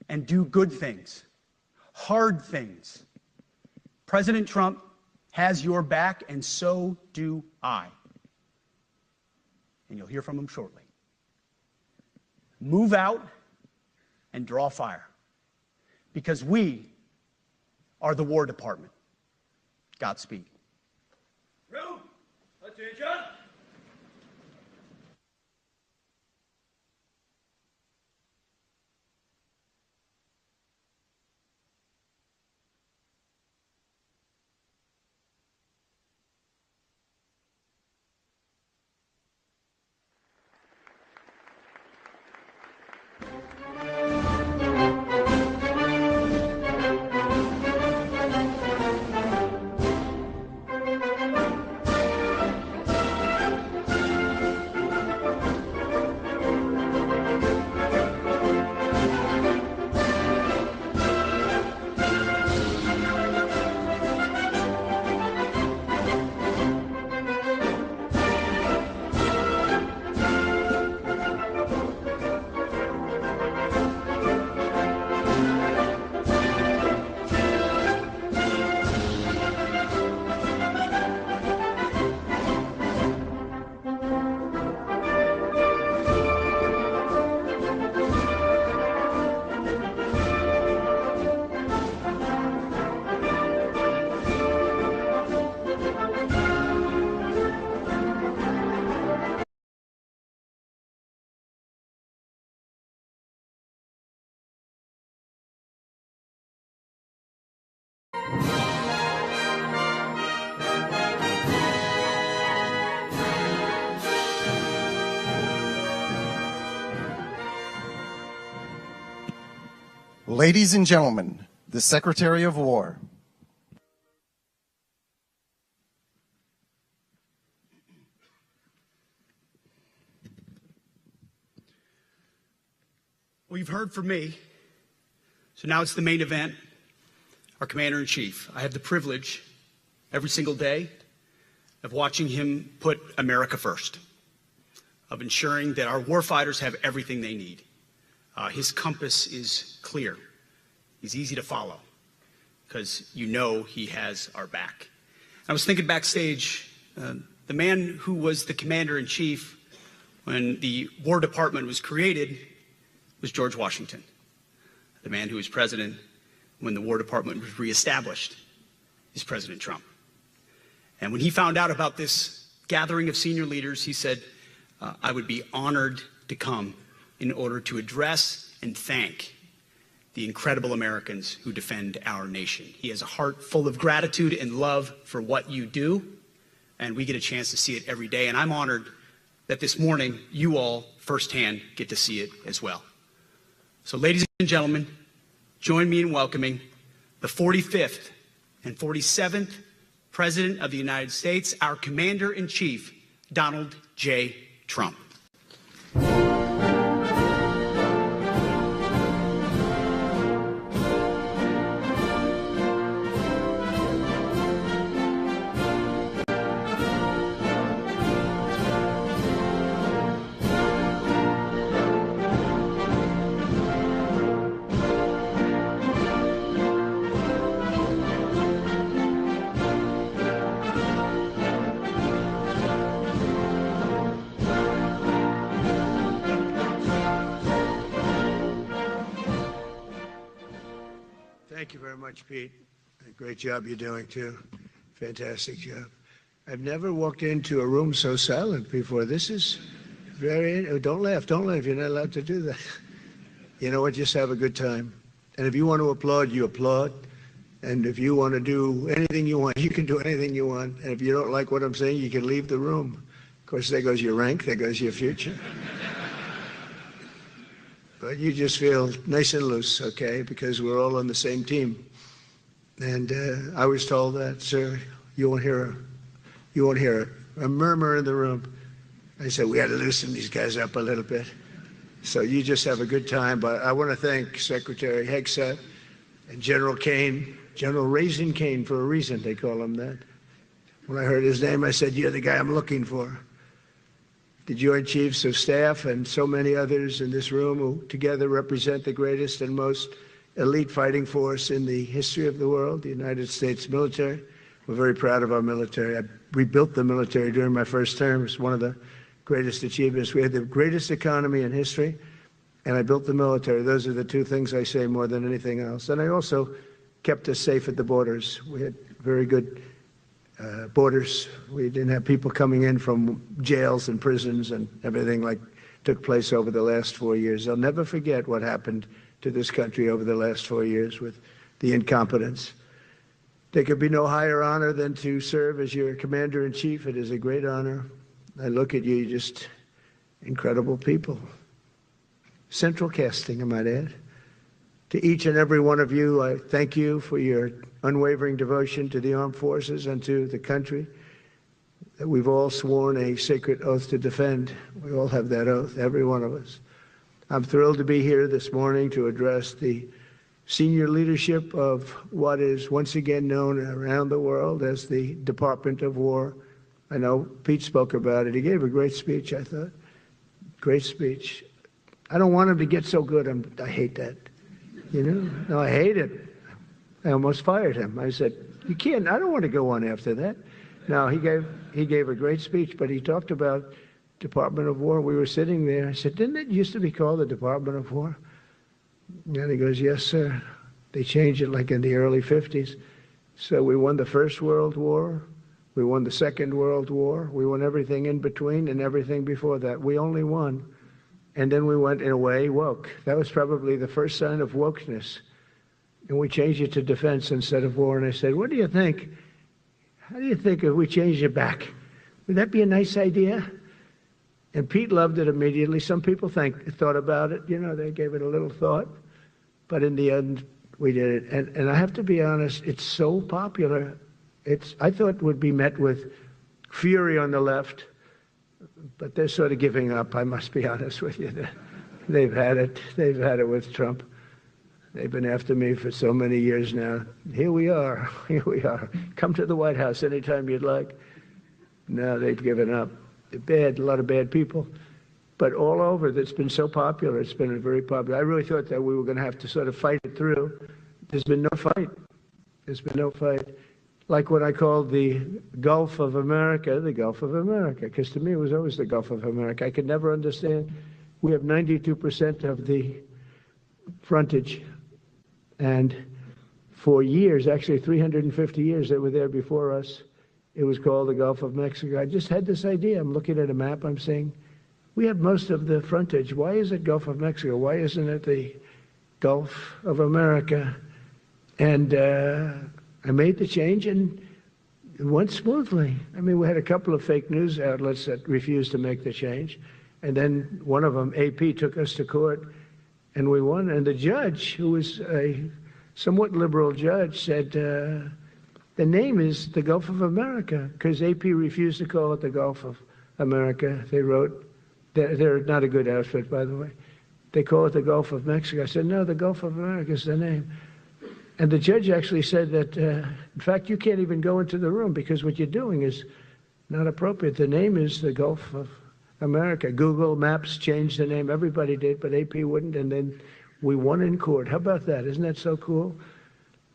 and do good things, hard things. President Trump has your back, and so do I. And you'll hear from him shortly. Move out and draw fire, because we are the War Department. Godspeed. Room, attention. Ladies and gentlemen, the Secretary of War. Well, you've heard from me, so now it's the main event, our Commander-in-Chief. I have the privilege every single day of watching him put America first, of ensuring that our warfighters have everything they need. His compass is clear. He's easy to follow because you know he has our back. I was thinking backstage, the man who was the Commander-in-Chief when the War Department was created was George Washington. The man who was president when the War Department was reestablished is President Trump. And when he found out about this gathering of senior leaders, he said, I would be honored to come in order to address and thank the incredible Americans who defend our nation. He has a heart full of gratitude and love for what you do, and we get a chance to see it every day. And I'm honored that this morning you all firsthand get to see it as well. So ladies and gentlemen, join me in welcoming the 45th and 47th President of the United States, our Commander-in-Chief, Donald J. Trump. Thank you very much, Pete. Great job you're doing, too. Fantastic job. I've never walked into a room so silent before. This is very... Oh, don't laugh. Don't laugh. You're not allowed to do that. You know what? Just have a good time. And if you want to applaud, you applaud. And if you want to do anything you want, you can do anything you want. And if you don't like what I'm saying, you can leave the room. Of course, there goes your rank. There goes your future. But you just feel nice and loose, okay, because we're all on the same team. And I was told that, sir, you won't hear a murmur in the room. I said, we got to loosen these guys up a little bit. So you just have a good time. But I want to thank Secretary Hegseth and General Kane, General Raisin Kane for a reason, they call him that. When I heard his name, I said, you're the guy I'm looking for. The Joint Chiefs of Staff and so many others in this room who together represent the greatest and most elite fighting force in the history of the world, the United States military. We're very proud of our military. I rebuilt the military during my first term. It's one of the greatest achievements. We had the greatest economy in history, and I built the military. Those are the two things I say more than anything else. And I also kept us safe at the borders. We had very good borders. We didn't have people coming in from jails and prisons and everything like took place over the last 4 years. I'll never forget what happened to this country over the last 4 years with the incompetence. There could be no higher honor than to serve as your Commander-in-Chief. It is a great honor. I look at you, just incredible people. Central casting, I might add. To each and every one of you, I thank you for your unwavering devotion to the armed forces and to the country that we've all sworn a sacred oath to defend. We all have that oath, every one of us. I'm thrilled to be here this morning to address the senior leadership of what is once again known around the world as the Department of War. I know Pete spoke about it. He gave a great speech, I thought. Great speech. I don't want him to get so good. I hate that. You know? No, I hate it. I almost fired him. I said, you can't, I don't want to go on after that. No, he gave a great speech, but he talked about Department of War. We were sitting there. I said, didn't it used to be called the Department of War? And he goes, yes, sir. They changed it like in the early 50s. So we won the First World War. We won the Second World War. We won everything in between and everything before that. We only won. And then we went, in a way, woke. That was probably the first sign of wokeness. And we changed it to defense instead of war. And I said, what do you think? How do you think if we changed it back? Would that be a nice idea? And Pete loved it immediately. Some people thought about it. You know, they gave it a little thought. But in the end, we did it. And I have to be honest, it's so popular. I thought it would be met with fury on the left. But they're sort of giving up, I must be honest with you. they've had it. They've had it with Trump. They've been after me for so many years now. Here we are. Here we are. Come to the White House anytime you'd like. No, they've given up. They're bad, a lot of bad people. But all over, it's been so popular. It's been very popular. I really thought that we were going to have to sort of fight it through. There's been no fight. There's been no fight. Like what I called the Gulf of America, the Gulf of America, because to me it was always the Gulf of America. I could never understand. We have 92% of the frontage. And for years, actually 350 years, they were there before us. It was called the Gulf of Mexico. I just had this idea. I'm looking at a map. I'm saying, we have most of the frontage. Why is it Gulf of Mexico? Why isn't it the Gulf of America? And I made the change, and it went smoothly. I mean, we had a couple of fake news outlets that refused to make the change. And then one of them, AP, took us to court, and we won. And the judge, who was a somewhat liberal judge, said, the name is the Gulf of America, because AP refused to call it the Gulf of America. They wrote, they're not a good outfit, by the way. They call it the Gulf of Mexico. I said, no, the Gulf of America is the name. And the judge actually said that, in fact, you can't even go into the room because what you're doing is not appropriate. The name is the Gulf of America. Google Maps changed the name. Everybody did, but AP wouldn't. And then we won in court. How about that? Isn't that so cool?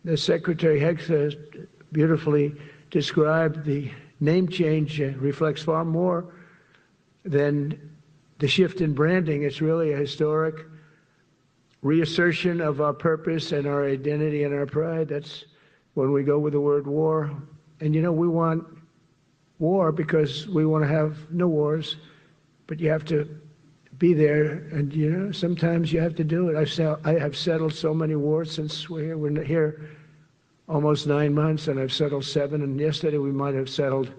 The Secretary Hegseth beautifully described the name change reflects far more than the shift in branding. It's really a historic reassertion of our purpose and our identity and our pride. That's when we go with the word war. And you know, we want war because we want to have no wars, but you have to be there, and you know, sometimes you have to do it. I have settled so many wars since we're here almost 9 months, and I've settled 7, and yesterday we might have settled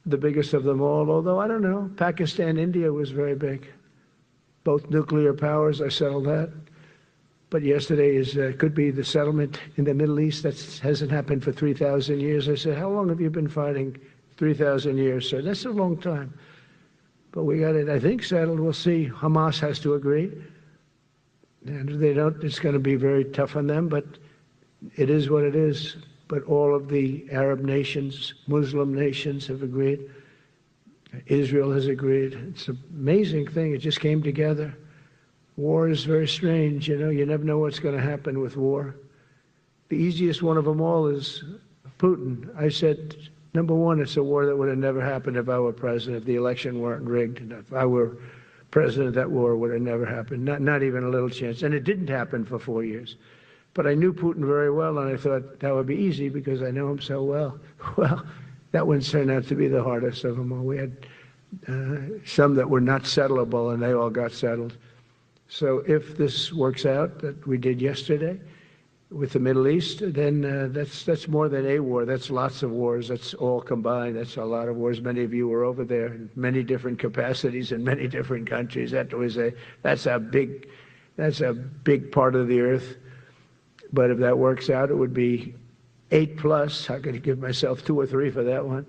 the biggest of them all, although I don't know, Pakistan, India was very big. Both nuclear powers, I settled that. But yesterday could be the settlement in the Middle East. That hasn't happened for 3,000 years. I said, how long have you been fighting? 3,000 years, sir. That's a long time. But we got it, I think, settled. We'll see. Hamas has to agree. And if they don't, it's going to be very tough on them. But it is what it is. But all of the Arab nations, Muslim nations have agreed. Israel has agreed. It's an amazing thing. It just came together. War is very strange, you know. You never know what's going to happen with war. The easiest one of them all is Putin. I said, number one, it's a war that would have never happened if I were president, if the election weren't rigged. If I were president, that war would have never happened, not even a little chance. And it didn't happen for 4 years. But I knew Putin very well, and I thought that would be easy because I know him so well. Well, that one turned out to be the hardest of them all. We had some that were not settlable, and they all got settled. So if this works out that we did yesterday with the Middle East, then that's more than a war. That's lots of wars. That's all combined. That's a lot of wars. Many of you were over there in many different capacities in many different countries. That's a big part of the earth. But if that works out, it would be 8+. I could give myself 2 or 3 for that one.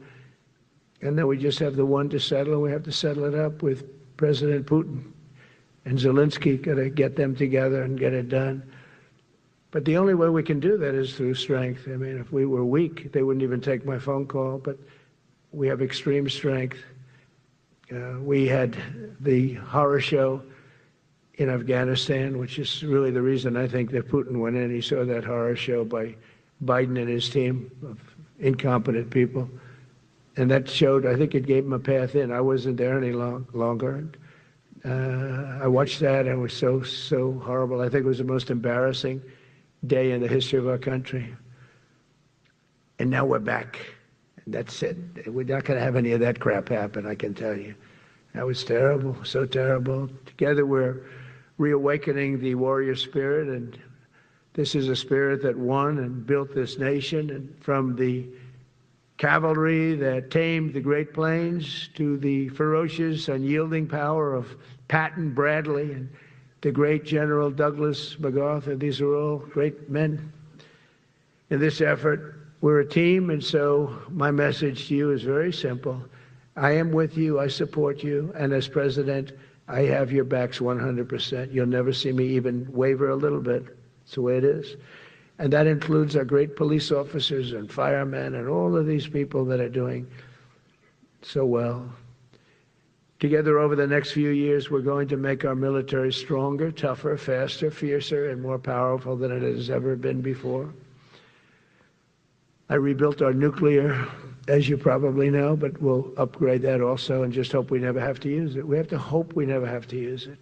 And then we just have the one to settle, and we have to settle it up with President Putin. And Zelensky, got to get them together and get it done. But the only way we can do that is through strength. I mean, if we were weak, they wouldn't even take my phone call. But we have extreme strength. We had the horror show in Afghanistan, which is really the reason I think that Putin went in. He saw that horror show by Biden and his team of incompetent people. And that showed, I think it gave him a path in. I wasn't there any longer. I watched that, and it was so horrible. I think it was the most embarrassing day in the history of our country. And now we're back. And that's it. We're not going to have any of that crap happen, I can tell you. That was terrible, so terrible. Together we're reawakening the warrior spirit, and this is a spirit that won and built this nation, and from the cavalry that tamed the Great Plains to the ferocious, unyielding power of Patton Bradley and the great General Douglas MacArthur. These are all great men. In this effort, we're a team, and so my message to you is very simple. I am with you, I support you, and as president, I have your backs 100%. You'll never see me even waver a little bit. It's the way it is. And that includes our great police officers and firemen and all of these people that are doing so well. Together over the next few years, we're going to make our military stronger, tougher, faster, fiercer, and more powerful than it has ever been before. I rebuilt our nuclear, as you probably know, but we'll upgrade that also and just hope we never have to use it. We have to hope we never have to use it,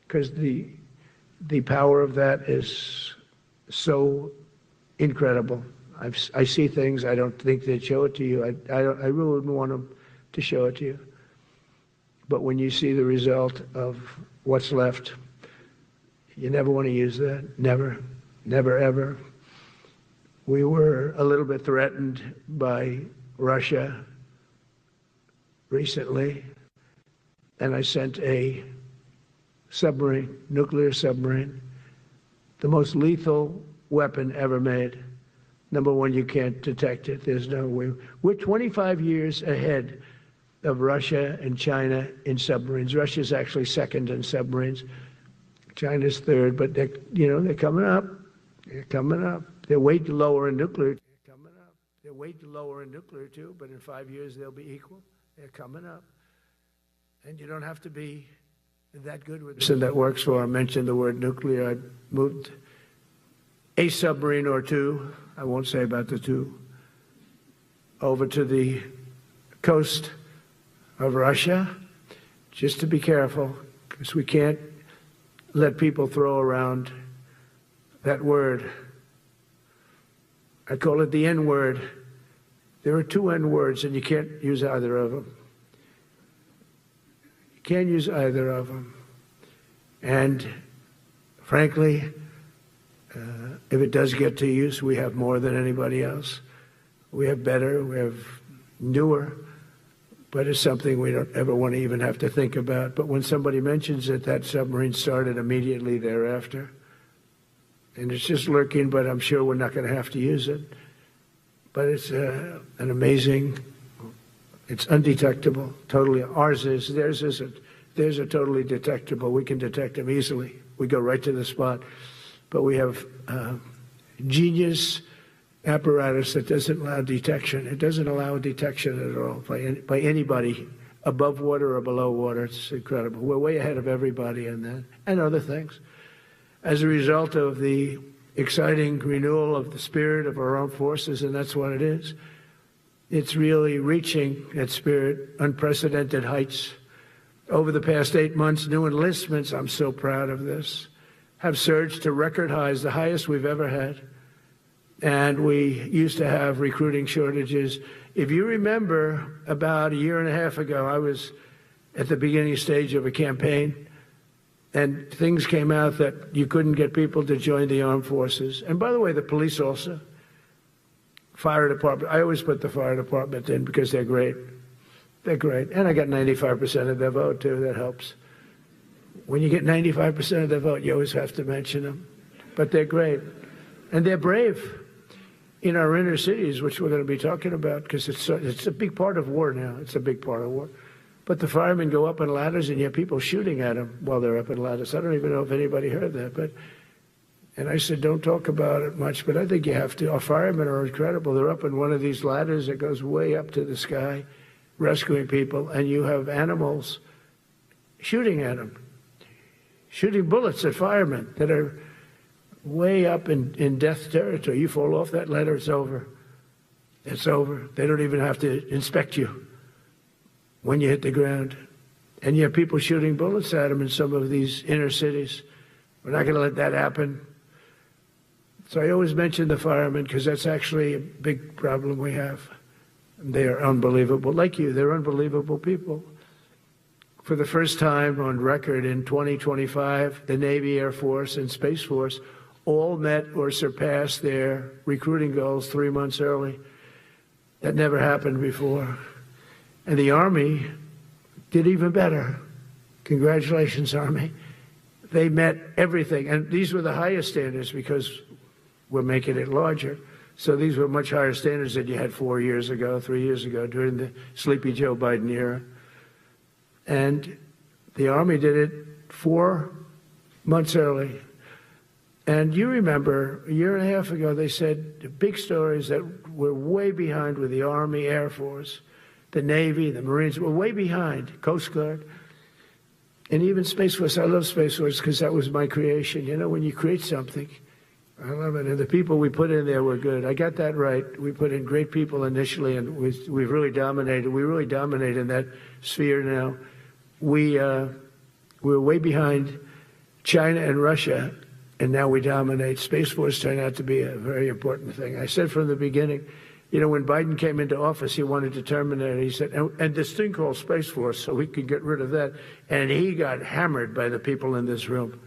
because the power of that is so incredible. I see things, I don't think they'd show it to you. I really wouldn't want them to show it to you. But when you see the result of what's left, you never want to use that. Never, never, ever. We were a little bit threatened by Russia recently, and I sent a submarine, nuclear submarine, the most lethal weapon ever made. Number one, you can't detect it. There's no way. We're 25 years ahead of Russia and China in submarines. Russia's actually second in submarines. China's third, but they're coming up. They're coming up. They're way lower in nuclear. They're coming up. They're way lower in nuclear too, but in 5 years they'll be equal. They're coming up. And you don't have to be that good with it. And that works for, I mentioned the word nuclear. I moved a submarine or two, I won't say about the two, over to the coast of Russia, just to be careful, because we can't let people throw around that word. I call it the N-word. There are two N-words, and you can't use either of them. You can't use either of them. And frankly, if it does get to use, we have more than anybody else. We have better, we have newer, but it's something we don't ever want to even have to think about. But when somebody mentions it, that submarine started immediately thereafter. And it's just lurking, but I'm sure we're not going to have to use it. But it's an amazing, it's undetectable, totally. Ours is, theirs isn't. Theirs are totally detectable. We can detect them easily. We go right to the spot. But we have genius apparatus that doesn't allow detection. It doesn't allow detection at all by anybody above water or below water. It's incredible. We're way ahead of everybody in that and other things. As a result of the exciting renewal of the spirit of our armed forces, and that's what it is. It's really reaching that spirit, unprecedented heights. Over the past 8 months, new enlistments, I'm so proud of this, have surged to record highs, the highest we've ever had. And we used to have recruiting shortages. If you remember, about a year and a half ago, I was at the beginning stage of a campaign, and things came out that you couldn't get people to join the armed forces. And by the way, the police also, fire department. I always put the fire department in because they're great. They're great. And I got 95% of their vote, too. That helps. When you get 95% of their vote, you always have to mention them. But they're great. And they're brave in our inner cities, which we're going to be talking about, because it's a big part of war now. It's a big part of war. But the firemen go up in ladders, and you have people shooting at them while they're up in ladders. I don't even know if anybody heard that. And I said, don't talk about it much, but I think you have to. Our firemen are incredible. They're up in one of these ladders that goes way up to the sky, rescuing people, and you have animals shooting at them, shooting bullets at firemen that are way up in death territory. You fall off that ladder, it's over. It's over. They don't even have to inspect you when you hit the ground. And you have people shooting bullets at them in some of these inner cities. We're not going to let that happen. So I always mention the firemen because that's actually a big problem we have. They are unbelievable. Like you, they're unbelievable people. For the first time on record in 2025, the Navy, Air Force, and Space Force all met or surpassed their recruiting goals 3 months early. That never happened before. And the Army did even better. Congratulations, Army. They met everything. And these were the highest standards because we're making it larger. So these were much higher standards than you had 4 years ago, 3 years ago, during the Sleepy Joe Biden era. And The Army did it 4 months early. And you remember, a year and a half ago, they said the big stories that we're way behind with the Army, Air Force, the Navy, the Marines, we're way behind, Coast Guard. And even Space Force, I love Space Force because that was my creation. You know, when you create something, I love it. And the people we put in there were good. I got that right. We put in great people initially, and we've really dominated. We really dominate in that sphere now. We're way behind China and Russia, and now we dominate. Space Force turned out to be a very important thing. I said from the beginning, you know, when Biden came into office, he wanted to terminate it. He said, and this thing called Space Force, so we could get rid of that. And he got hammered by the people in this room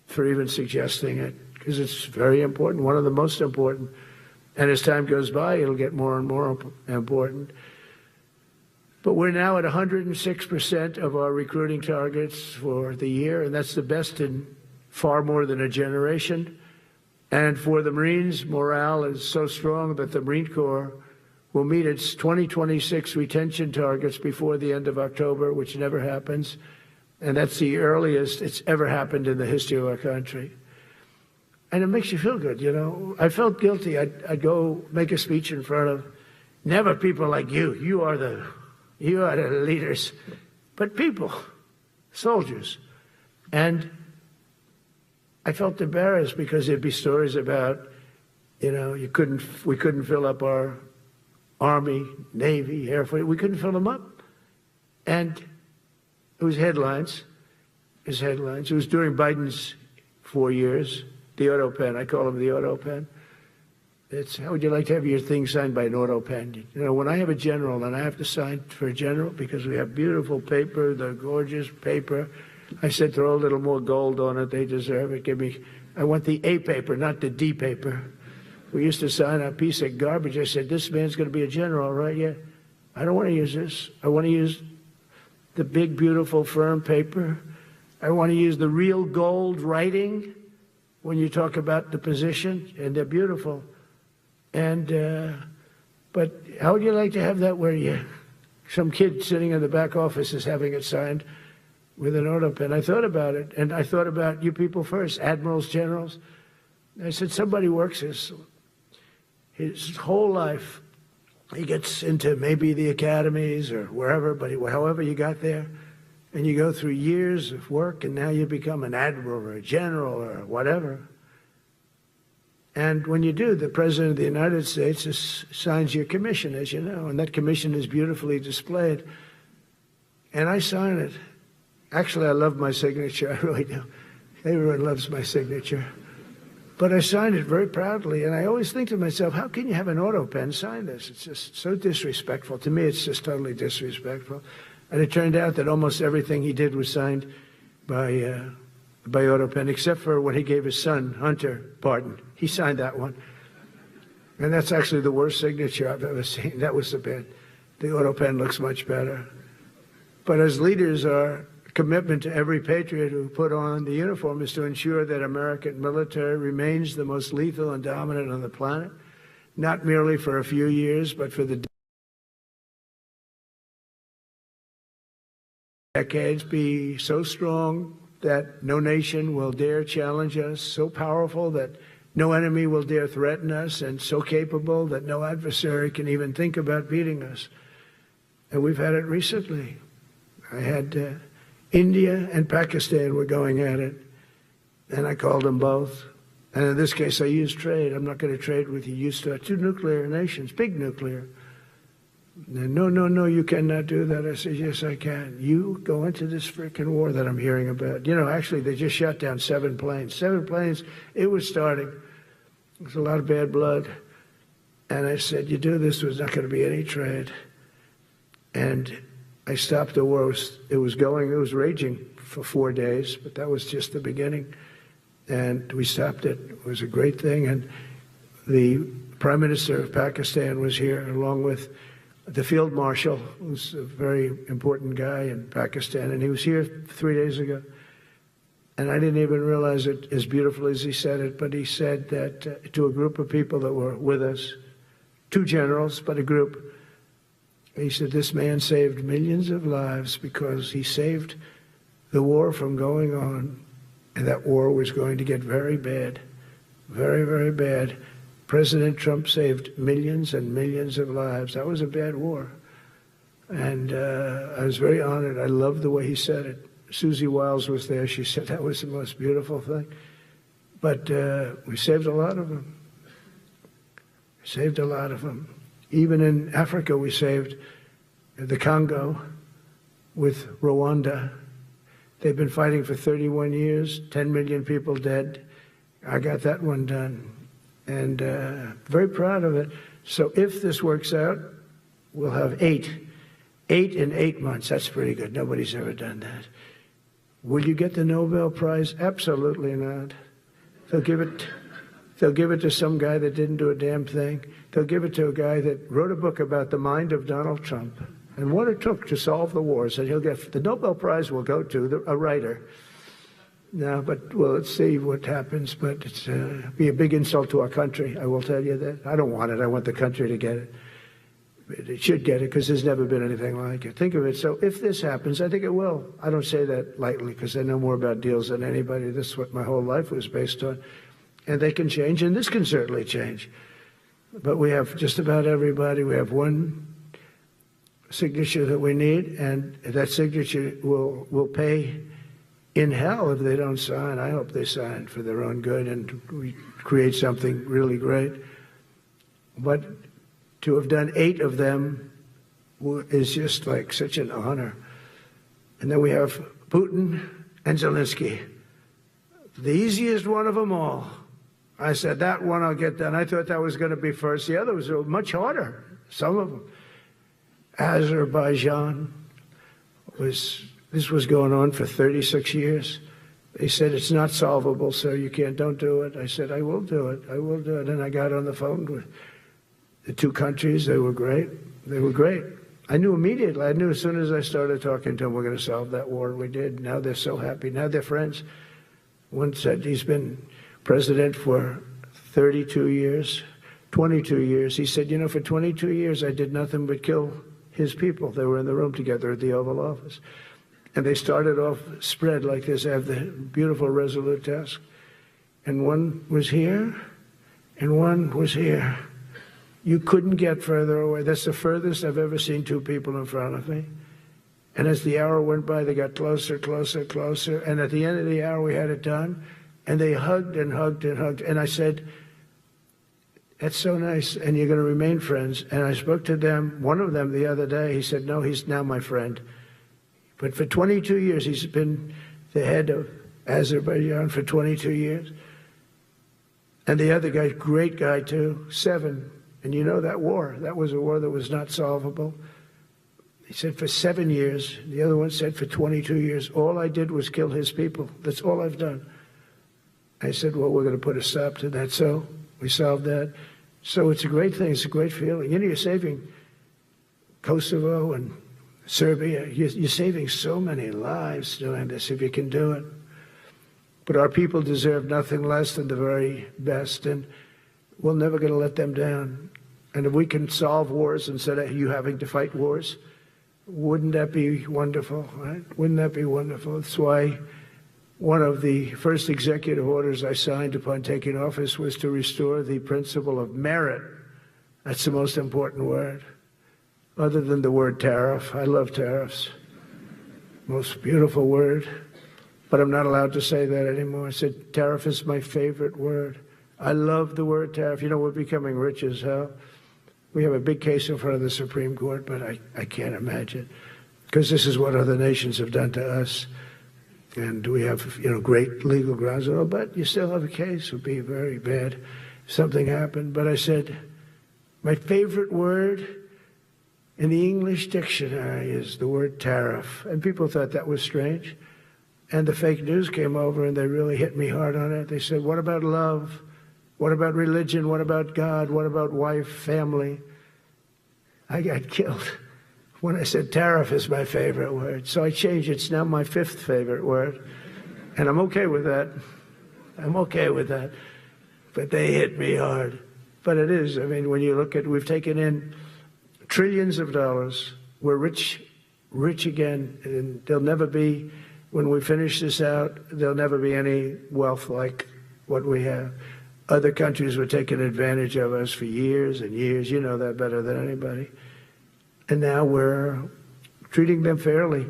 for even suggesting it, because it's very important, one of the most important. And as time goes by, it'll get more and more important. But we're now at 106% of our recruiting targets for the year, and that's the best in far more than a generation. And for the Marines, morale is so strong that the Marine Corps will meet its 2026 retention targets before the end of October, which never happens. And that's the earliest it's ever happened in the history of our country. And it makes you feel good, you know. I felt guilty. I'd go make a speech in front of never people like you. You are the leaders, but people, soldiers. And I felt embarrassed because there'd be stories about, you know, we couldn't fill up our Army, Navy, Air Force. We couldn't fill them up. And it was headlines. It was during Biden's 4 years, the auto pen. I call him the auto pen. It's, how would you like to have your thing signed by an auto pen? You know, when I have a general and I have to sign for a general because we have beautiful paper, the gorgeous paper, I said, throw a little more gold on it. They deserve it. I want the A paper, not the D paper. We used to sign a piece of garbage. I said, this man's going to be a general, right? Yeah. I don't want to use this. I want to use the big, beautiful, firm paper. I want to use the real gold writing when you talk about the position, and they're beautiful. And, but how would you like to have that where some kid sitting in the back office is having it signed with an auto pen? I thought about it, and I thought about you people first, admirals, generals. I said, somebody works his whole life. He gets into maybe the academies or wherever, but however you got there, and you go through years of work, and now you become an admiral or a general or whatever. And when you do, the President of the United States signs your commission, as you know, and that commission is beautifully displayed. And I sign it. Actually, I love my signature. I really do. Everyone loves my signature. But I signed it very proudly, and I always think to myself, how can you have an auto pen sign this? It's just so disrespectful. To me, it's just totally disrespectful. And it turned out that almost everything he did was signed by auto pen, except for when he gave his son, Hunter, pardon. He signed that one. And that's actually the worst signature I've ever seen. That was the bad. The auto pen looks much better. But as leaders, our commitment to every patriot who put on the uniform is to ensure that American military remains the most lethal and dominant on the planet, not merely for a few years, but for the decades, be so strong that no nation will dare challenge us, so powerful that no enemy will dare threaten us, and so capable that no adversary can even think about beating us. And we've had it recently. I had India and Pakistan were going at it, and I called them both. And in this case, I used trade. I'm not going to trade with you. You start two nuclear nations, big nuclear. And no, you cannot do that. I said, yes, I can. You go into this freaking war that I'm hearing about. You know, actually, they just shot down 7 planes. 7 planes, it was starting. There's a lot of bad blood. And I said, you do this, there's not going to be any trade. And I stopped the war. It was raging for 4 days, but that was just the beginning. And we stopped it. It was a great thing. And the Prime Minister of Pakistan was here, along with the Field Marshal, who's a very important guy in Pakistan, and he was here 3 days ago. And I didn't even realize it as beautiful as he said it, but he said that to a group of people that were with us, 2 generals, but a group, he said, this man saved millions of lives because he saved the war from going on, and that war was going to get very bad, very, very bad. President Trump saved millions and millions of lives. That was a bad war. And I was very honored. I loved the way he said it. Susie Wiles was there. She said that was the most beautiful thing. But we saved a lot of them. We saved a lot of them. Even in Africa, we saved the Congo with Rwanda. They've been fighting for 31 years, 10 million people dead. I got that one done. And very proud of it. So if this works out, we'll have 8 in 8 months. That's pretty good. Nobody's ever done that. Will you get the Nobel Prize? Absolutely not. They'll give it to some guy that didn't do a damn thing. They'll give it to a guy that wrote a book about the mind of Donald Trump and what it took to solve the wars. And he'll get the Nobel Prize will go to a writer. No, but well, let's see what happens. But it's be a big insult to our country. I will tell you that. I don't want it. I want the country to get it. It should get it because there's never been anything like it. Think of it. So if this happens, I think it will. I don't say that lightly because I know more about deals than anybody. This is what my whole life was based on. And they can change, and this can certainly change. But we have just about everybody. We have one signature that we need, and that signature will pay in hell if they don't sign. I hope they sign for their own good and we create something really great. But to have done 8 of them is just like such an honor. And then we have Putin and Zelensky. The easiest one of them all. I said, that one I'll get done. I thought that was going to be first. The others were much harder, some of them. Azerbaijan this was going on for 36 years. They said, it's not solvable, so don't do it. I said, I will do it. I will do it. And I got on the phone with the 2 countries. They were great. They were great. I knew immediately. I knew as soon as I started talking to them, we're going to solve that war. We did. Now they're so happy. Now they're friends. One said he's been president for 32 years, 22 years. He said, for 22 years, I did nothing but kill his people. They were in the room together at the Oval Office. And they started off spread like this. I have the beautiful Resolute desk. And one was here, and one was here. You couldn't get further away. That's the furthest I've ever seen 2 people in front of me. And as the hour went by, they got closer, closer, closer. And at the end of the hour, we had it done. And they hugged and hugged and hugged. And I said, that's so nice, and you're going to remain friends. And I spoke to them, one of them the other day. He said, no, he's now my friend. But for 22 years, he's been the head of Azerbaijan for 22 years. And the other guy, great guy too, 7. And that war, that was a war that was not solvable. He said for 7 years. The other one said for 22 years. All I did was kill his people. That's all I've done. I said, well, we're going to put a stop to that. So we solved that. So it's a great thing. It's a great feeling. You're saving Kosovo and Serbia. You're saving so many lives doing this if you can do it. But our people deserve nothing less than the very best, and we're never going to let them down. And if we can solve wars instead of you having to fight wars, wouldn't that be wonderful, right? Wouldn't that be wonderful? That's why one of the first executive orders I signed upon taking office was to restore the principle of merit. That's the most important word, other than the word tariff. I love tariffs. Most beautiful word. But I'm not allowed to say that anymore. I said tariff is my favorite word. I love the word tariff. We're becoming rich as hell. We have a big case in front of the Supreme Court, but I can't imagine, because this is what other nations have done to us. And we have, great legal grounds. But you still have a case. It would be very bad if something happened. But I said, my favorite word in the English dictionary is the word tariff. And people thought that was strange. And the fake news came over and they really hit me hard on it. They said, what about love? What about religion? What about God? What about wife, family? I got killed when I said tariff is my favorite word. So I changed it. It's now my 5th favorite word. And I'm okay with that. I'm okay with that. But they hit me hard. But it is. I mean, when you look at, we've taken in trillions of dollars. We're rich again. And there'll never be When we finish this out, there'll never be any wealth like what we have. Other countries were taking advantage of us for years and years. You know that better than anybody. And now we're treating them fairly.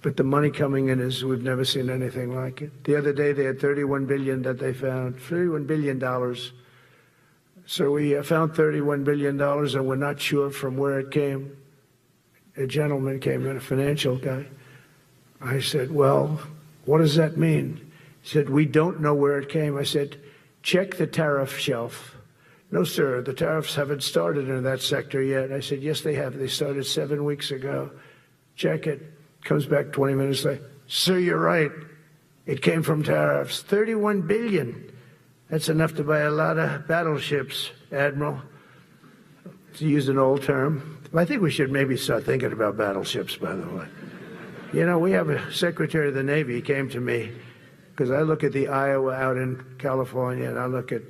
But the money coming in is, we've never seen anything like it. The other day they had $31 billion that they found, $31 billion. So we found $31 billion and we're not sure from where it came. A gentleman came in, a financial guy. I said, well, what does that mean? He said, we don't know where it came. I said, check the tariff shelf. No, sir, the tariffs haven't started in that sector yet. I said, yes, they have. They started 7 weeks ago. Check it. Comes back 20 minutes later. Sir, you're right. It came from tariffs. $31 billion. That's enough to buy a lot of battleships, Admiral, to use an old term. I think we should maybe start thinking about battleships, by the way. You know, we have a Secretary of the Navy. He came to me because I look at the Iowa out in California, and I look at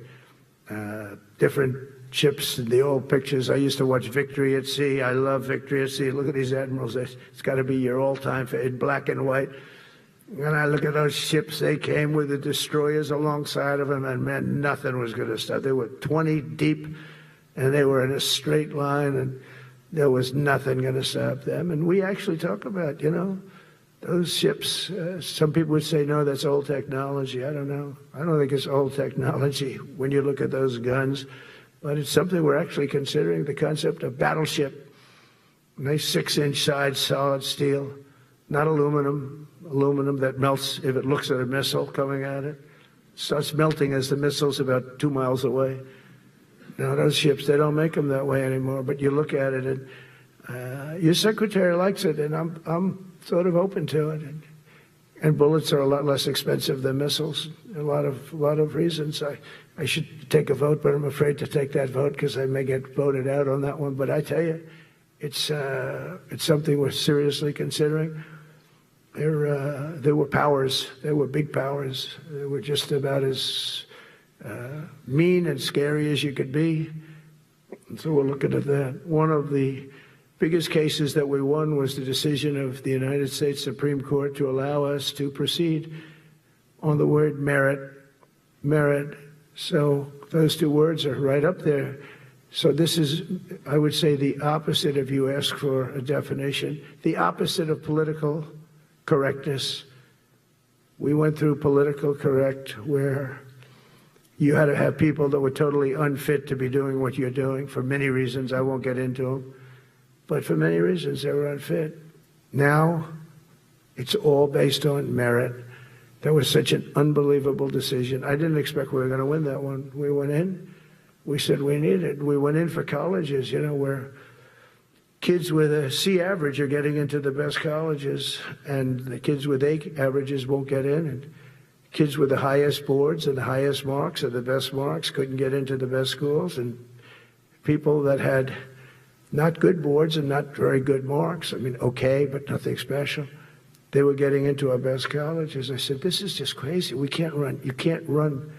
different ships and the old pictures. I used to watch Victory at Sea. I love Victory at Sea. Look at these admirals. It's got to be your all-time in black and white. And I look at those ships. They came with the destroyers alongside of them, and man, nothing was going to stop. They were 20 deep, and they were in a straight line, and there was nothing going to stop them. And we actually talk about, you know, those ships. Some people would say, no, that's old technology. I don't know. I don't think it's old technology when you look at those guns. But it's something we're actually considering, the concept of battleship. Nice 6-inch sides, solid steel, not aluminum. Aluminum that melts if it looks at a missile coming at it. Starts melting as the missile's about 2 miles away. Now, those ships, they don't make them that way anymore. But you look at it, and your secretary likes it, and I'm sort of open to it. And bullets are a lot less expensive than missiles. A lot of reasons. I should take a vote, but I'm afraid to take that vote because I may get voted out on that one. But I tell you, it's something we're seriously considering. There were powers. There were big powers. They were just about as mean and scary as you could be. And so we're looking at that. One of the biggest cases that we won was the decision of the United States Supreme Court to allow us to proceed on the word merit. Merit. So those two words are right up there. So this is, I would say, the opposite if you ask for a definition, the opposite of political correctness. We went through political correct where you had to have people that were totally unfit to be doing what you're doing for many reasons. I won't get into them. But for many reasons, they were unfit. Now, it's all based on merit. That was such an unbelievable decision. I didn't expect we were going to win that one. We went in. We said we need it. We went in for colleges, you know, where kids with a C average are getting into the best colleges, and the kids with A averages won't get in. And kids with the highest boards and the highest marks or the best marks couldn't get into the best schools. And people that had not good boards and not very good marks, I mean, okay, but nothing special, they were getting into our best colleges. I said, this is just crazy. You can't run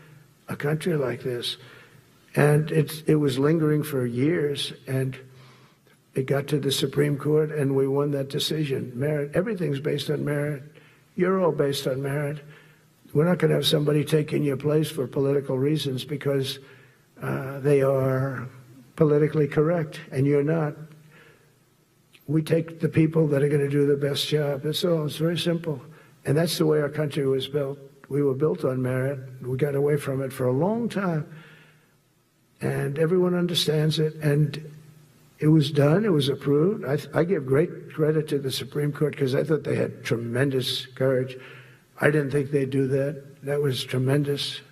a country like this. And it was lingering for years, and it got to the Supreme Court, and we won that decision. Merit, everything's based on merit. You're all based on merit. We're not going to have somebody taking your place for political reasons because they are politically correct, and you're not. We take the people that are going to do the best job. That's all. It's very simple. And that's the way our country was built. We were built on merit. We got away from it for a long time. And everyone understands it. And it was done. It was approved. I give great credit to the Supreme Court because I thought they had tremendous courage. I didn't think they'd do that. That was tremendous.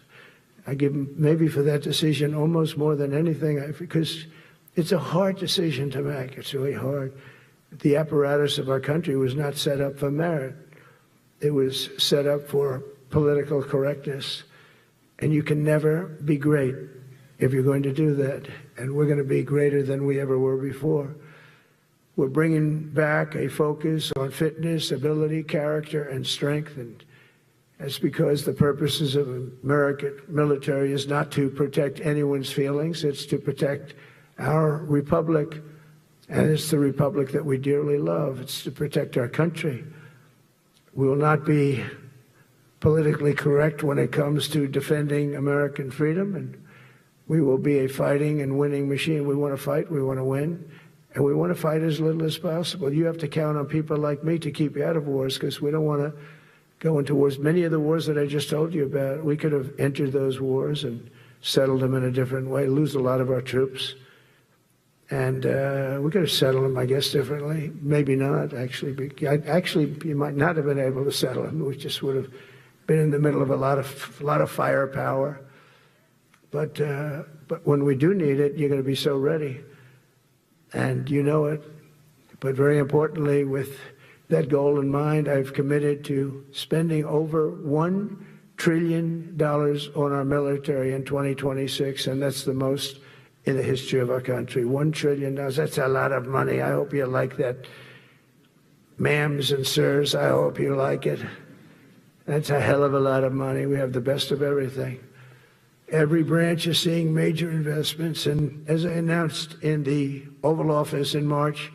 I give them maybe for that decision almost more than anything because it's a hard decision to make. It's really hard. The apparatus of our country was not set up for merit. It was set up for political correctness. And you can never be great if you're going to do that. And we're going to be greater than we ever were before. We're bringing back a focus on fitness, ability, character, and strength. And that's because the purposes of American military is not to protect anyone's feelings. It's to protect our republic. And it's the republic that we dearly love. It's to protect our country. We will not be politically correct when it comes to defending American freedom, and we will be a fighting and winning machine. We want to fight, we want to win, and we want to fight as little as possible. You have to count on people like me to keep you out of wars, because we don't want to go into wars. Many of the wars that I just told you about, we could have entered those wars and settled them in a different way, lose a lot of our troops. And we could have settled them, I guess, differently. Maybe not, actually. Actually, you might not have been able to settle them. We just would have been in the middle of a lot of firepower. But when we do need it, you're going to be so ready. And you know it. But very importantly, with that goal in mind, I've committed to spending over $1 trillion on our military in 2026, and that's the most in the history of our country. $1 trillion, that's a lot of money. I hope you like that. Ma'ams and sirs, I hope you like it. That's a hell of a lot of money. We have the best of everything. Every branch is seeing major investments, and as I announced in the Oval Office in March,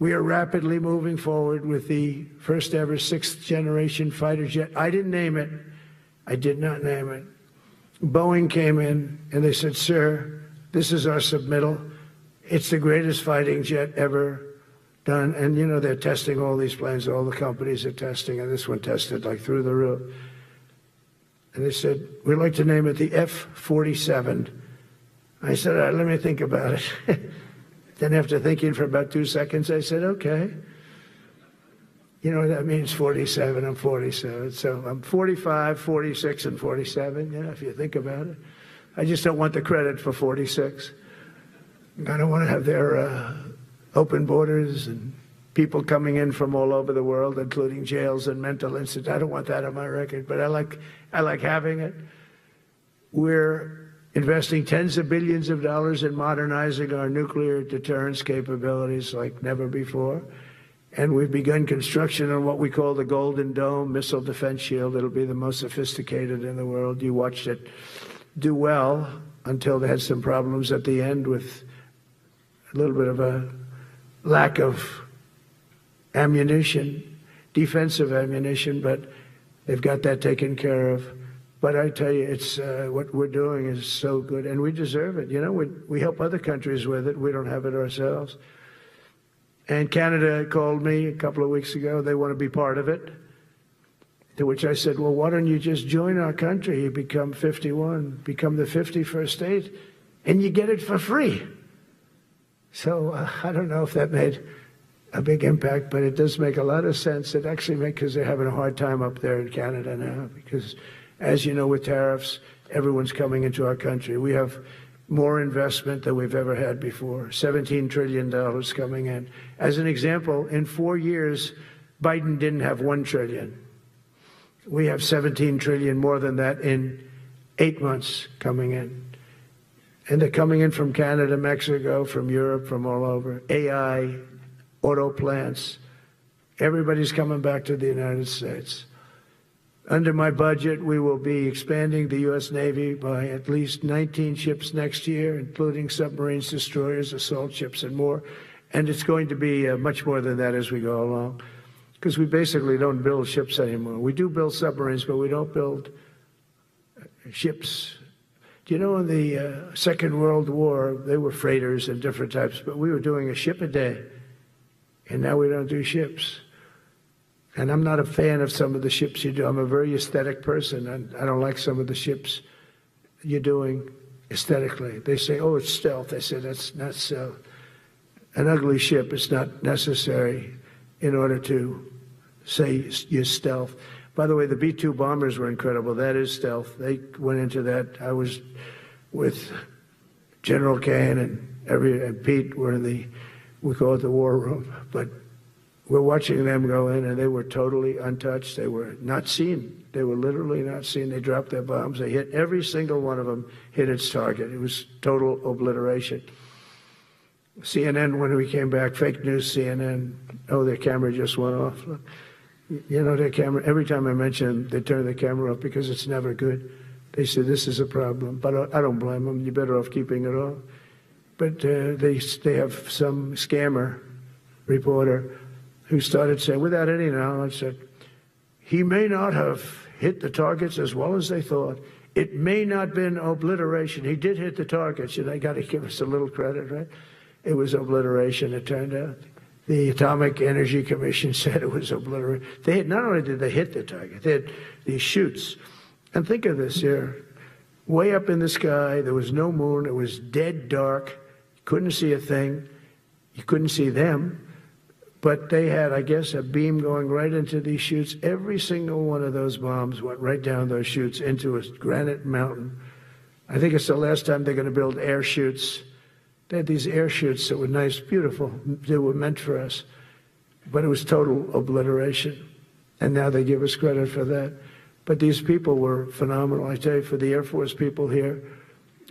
we are rapidly moving forward with the first ever 6th generation fighter jet. I didn't name it. I did not name it. Boeing came in and they said, sir, this is our submittal. It's the greatest fighting jet ever done. And, you know, they're testing all these planes. All the companies are testing, and this one tested like through the roof. And they said, we'd like to name it the F-47. I said, all right, let me think about it. Then after thinking for about 2 seconds, I said, okay. You know, that means 47. I'm 47. So I'm 45, 46, and 47, you know, if you think about it. I just don't want the credit for 46. I don't want to have their open borders and people coming in from all over the world, including jails and mental institutes. I don't want that on my record, but I like having it. We're investing tens of billions of dollars in modernizing our nuclear deterrence capabilities like never before. And we've begun construction on what we call the Golden Dome missile defense shield. It'll be the most sophisticated in the world. You watched it do well until they had some problems at the end with a little bit of a lack of ammunition, defensive ammunition, but they've got that taken care of. But I tell you, it's what we're doing is so good, and we deserve it. You know, we help other countries with it. We don't have it ourselves. And Canada called me a couple of weeks ago. They want to be part of it. To which I said, well, why don't you just join our country? You become 51, become the 51st state, and you get it for free. So I don't know if that made a big impact, but it does make a lot of sense. It actually makes, because they're having a hard time up there in Canada now, because as you know, with tariffs, everyone's coming into our country. We have more investment than we've ever had before, $17 trillion coming in. As an example, in 4 years, Biden didn't have $1 trillion. We have $17 trillion more than that in 8 months coming in. And they're coming in from Canada, Mexico, from Europe, from all over. AI, auto plants. Everybody's coming back to the United States. Under my budget, we will be expanding the U.S. Navy by at least 19 ships next year, including submarines, destroyers, assault ships, and more. And it's going to be much more than that as we go along, because we basically don't build ships anymore. We do build submarines, but we don't build ships. Do you know in the Second World War, they were freighters and different types, but we were doing a ship a day, and now we don't do ships. And I'm not a fan of some of the ships you do. I'm a very aesthetic person, and I don't like some of the ships you're doing aesthetically. They say, oh, it's stealth. I say, that's not stealth. An ugly ship is not necessary in order to say you're stealth. By the way, the B-2 bombers were incredible. That is stealth. They went into that. I was with General Kane and Pete were in the, we call it the war room, but we're watching them go in, and they were totally untouched. They were not seen. They were literally not seen. They dropped their bombs. They hit, every single one of them hit its target. It was total obliteration. CNN, when we came back, fake news CNN, oh, their camera just went off. You know, their camera, every time I mention them, they turn the camera off because it's never good. They say, this is a problem. But I don't blame them. You're better off keeping it off. But they have some scammer reporter who started saying, without any knowledge, that He may not have hit the targets as well as they thought. It may not have been obliteration. He did hit the targets, and they got to give us a little credit, right? It was obliteration, it turned out. The Atomic Energy Commission said it was obliteration. Not only did they hit the target, they had these chutes. And think of this here. Way up in the sky, there was no moon. It was dead dark. You couldn't see a thing. You couldn't see them. But they had, I guess, a beam going right into these chutes. Every single one of those bombs went right down those chutes into a granite mountain. I think it's the last time they're going to build air chutes. They had these air chutes that were nice, beautiful. They were meant for us. But it was total obliteration. And now they give us credit for that. But these people were phenomenal. I tell you, for the Air Force people here,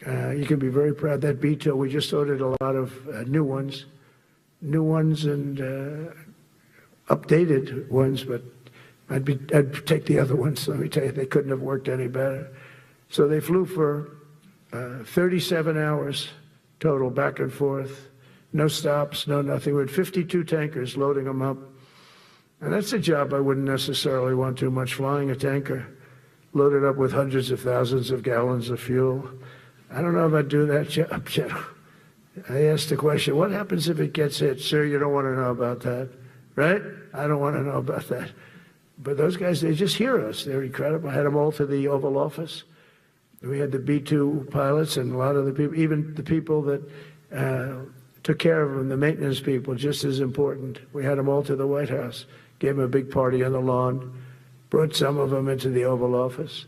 you can be very proud. That B-2, we just ordered a lot of new ones and updated ones, but I'd take the other ones. Let me tell you, they couldn't have worked any better. So they flew for 37 hours total, back and forth, no stops, no nothing. We had 52 tankers loading them up. And that's a job I wouldn't necessarily want too much, flying a tanker, loaded up with hundreds of thousands of gallons of fuel. I don't know if I'd do that job, General. I asked the question, what happens if it gets hit? Sir, you don't want to know about that, right? I don't want to know about that. But those guys, they just hear us. They're incredible. I had them all to the Oval Office. We had the B-2 pilots and a lot of the people, even the people that took care of them, the maintenance people, just as important. We had them all to the White House, gave them a big party on the lawn, brought some of them into the Oval Office.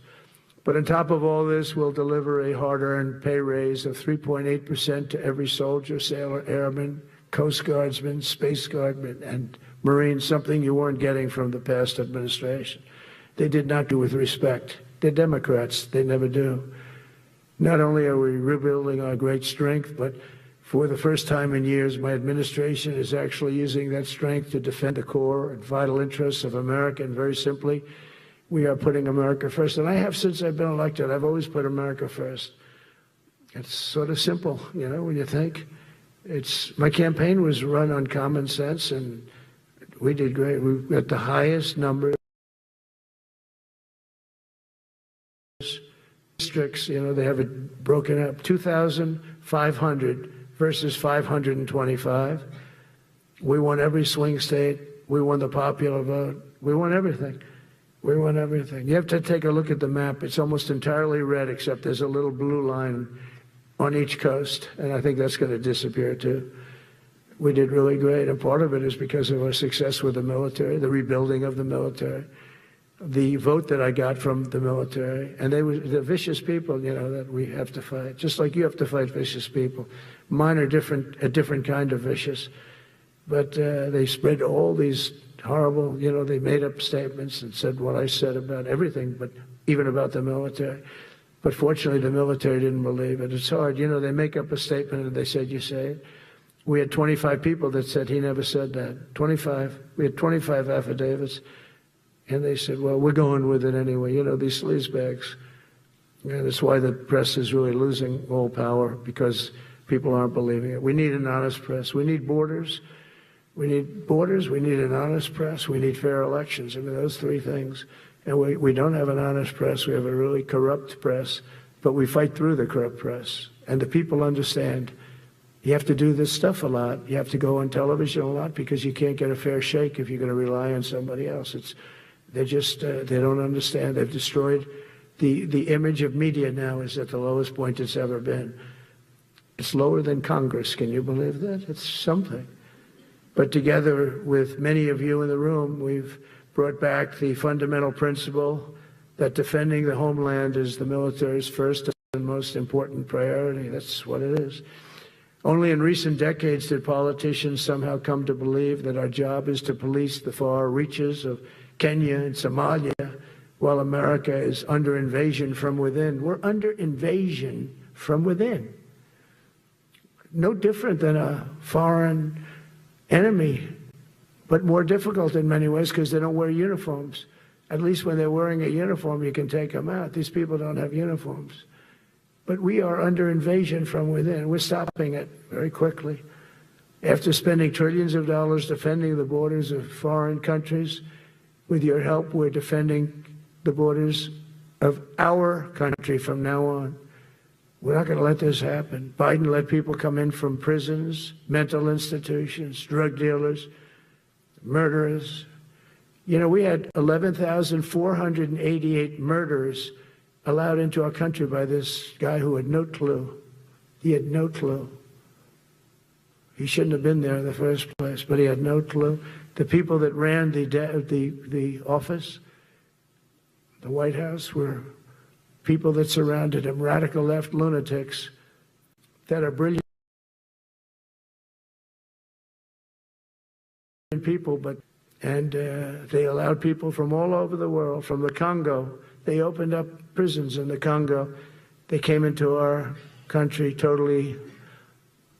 But on top of all this, we'll deliver a hard-earned pay raise of 3.8% to every soldier, sailor, airman, Coast Guardsman, Space Guardman, and Marine, something you weren't getting from the past administration. They did not do with respect. They're Democrats. They never do. Not only are we rebuilding our great strength, but for the first time in years, my administration is actually using that strength to defend the core and vital interests of America. And very simply, we are putting America first. And I have since I've been elected. I've always put America first. It's sort of simple, you know, when you think. My campaign was run on common sense, and we did great. We got the highest numbers. Districts, you know, they have it broken up, 2,500 versus 525. We won every swing state. We won the popular vote. We won everything. We won everything. You have to take a look at the map. It's almost entirely red, except there's a little blue line on each coast, and I think that's going to disappear too. We did really great, and part of it is because of our success with the military, the rebuilding of the military, the vote that I got from the military, and they were the vicious people, you know, that we have to fight, just like you have to fight vicious people. Mine are different, a different kind of vicious, but they spread all these horrible, you know, they made up statements and said what I said about everything, but even about the military. But fortunately, the military didn't believe it. It's hard. You know, they make up a statement and they said, you say it. We had 25 people that said he never said that. 25. We had 25 affidavits. And they said, well, we're going with it anyway. You know, these sleazebags. And that's why the press is really losing all power, because people aren't believing it. We need an honest press. We need borders. We need borders. We need an honest press. We need fair elections. I mean, those three things. And we don't have an honest press. We have a really corrupt press. But we fight through the corrupt press. And the people understand you have to do this stuff a lot. You have to go on television a lot, because you can't get a fair shake if you're going to rely on somebody else. They don't understand. They've destroyed the image of media now is at the lowest point it's ever been. It's lower than Congress. Can you believe that? It's something. But together with many of you in the room, we've brought back the fundamental principle that defending the homeland is the military's first and most important priority. That's what it is. Only in recent decades did politicians somehow come to believe that our job is to police the far reaches of Kenya and Somalia, while America is under invasion from within. We're under invasion from within. No different than a foreign enemy, but more difficult in many ways because they don't wear uniforms. At least when they're wearing a uniform, you can take them out. These people don't have uniforms. But we are under invasion from within. We're stopping it very quickly. After spending trillions of dollars defending the borders of foreign countries, With your help, we're defending the borders of our country from now on. We're not going to let this happen. Biden let people come in from prisons, mental institutions, drug dealers, murderers. You know, we had 11,488 murderers allowed into our country by this guy who had no clue. He had no clue. He shouldn't have been there in the first place, but he had no clue. The people that ran the office, the White House, were people that surrounded him, radical left lunatics that are brilliant people, and they allowed people from all over the world, from the Congo. They opened up prisons in the Congo. They came into our country totally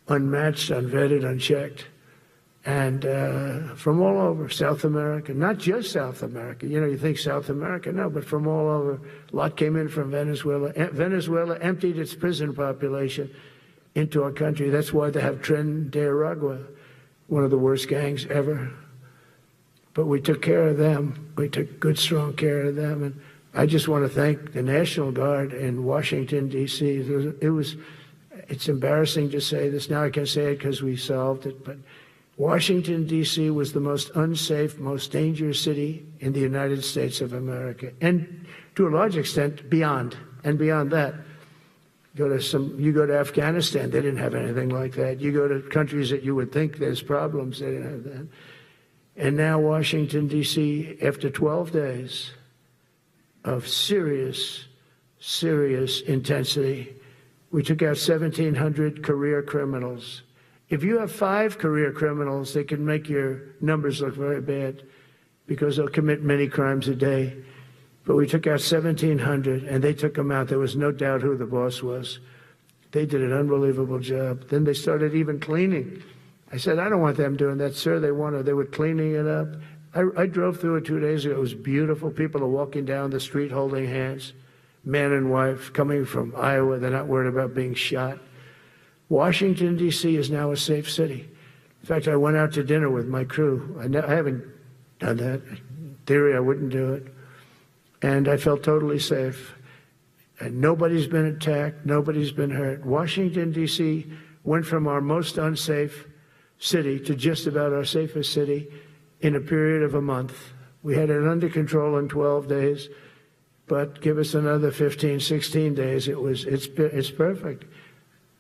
unmatched, unvetted, unchecked, and from all over South America, not just South America. You know, you think South America, no, but from all over. A lot came in from Venezuela. Venezuela emptied its prison population into our country. That's why they have Tren de Aragua, one of the worst gangs ever. But we took care of them. We took good, strong care of them. And I just want to thank the National Guard in Washington, D.C. It's embarrassing to say this. Now I can say it because we solved it. But Washington, D.C. was the most unsafe, most dangerous city in the United States of America. And to a large extent, beyond. And beyond that, you go to Afghanistan, they didn't have anything like that. You go to countries that you would think there's problems, they didn't have that. And now Washington, D.C., after 12 days of serious, serious intensity, we took out 1,700 career criminals. If you have 5 career criminals, they can make your numbers look very bad because they'll commit many crimes a day. But we took out 1,700, and they took them out. There was no doubt who the boss was. They did an unbelievable job. Then they started even cleaning. I said, I don't want them doing that, sir. They were cleaning it up. I drove through it 2 days ago. It was beautiful. People are walking down the street holding hands, man and wife, coming from Iowa. They're not worried about being shot. Washington, D.C. is now a safe city. In fact, I went out to dinner with my crew. I haven't done that. In theory, I wouldn't do it. And I felt totally safe. And nobody's been attacked. Nobody's been hurt. Washington, D.C. went from our most unsafe city to just about our safest city in a period of a month. We had it under control in 12 days, but give us another 15, 16 days, it's perfect.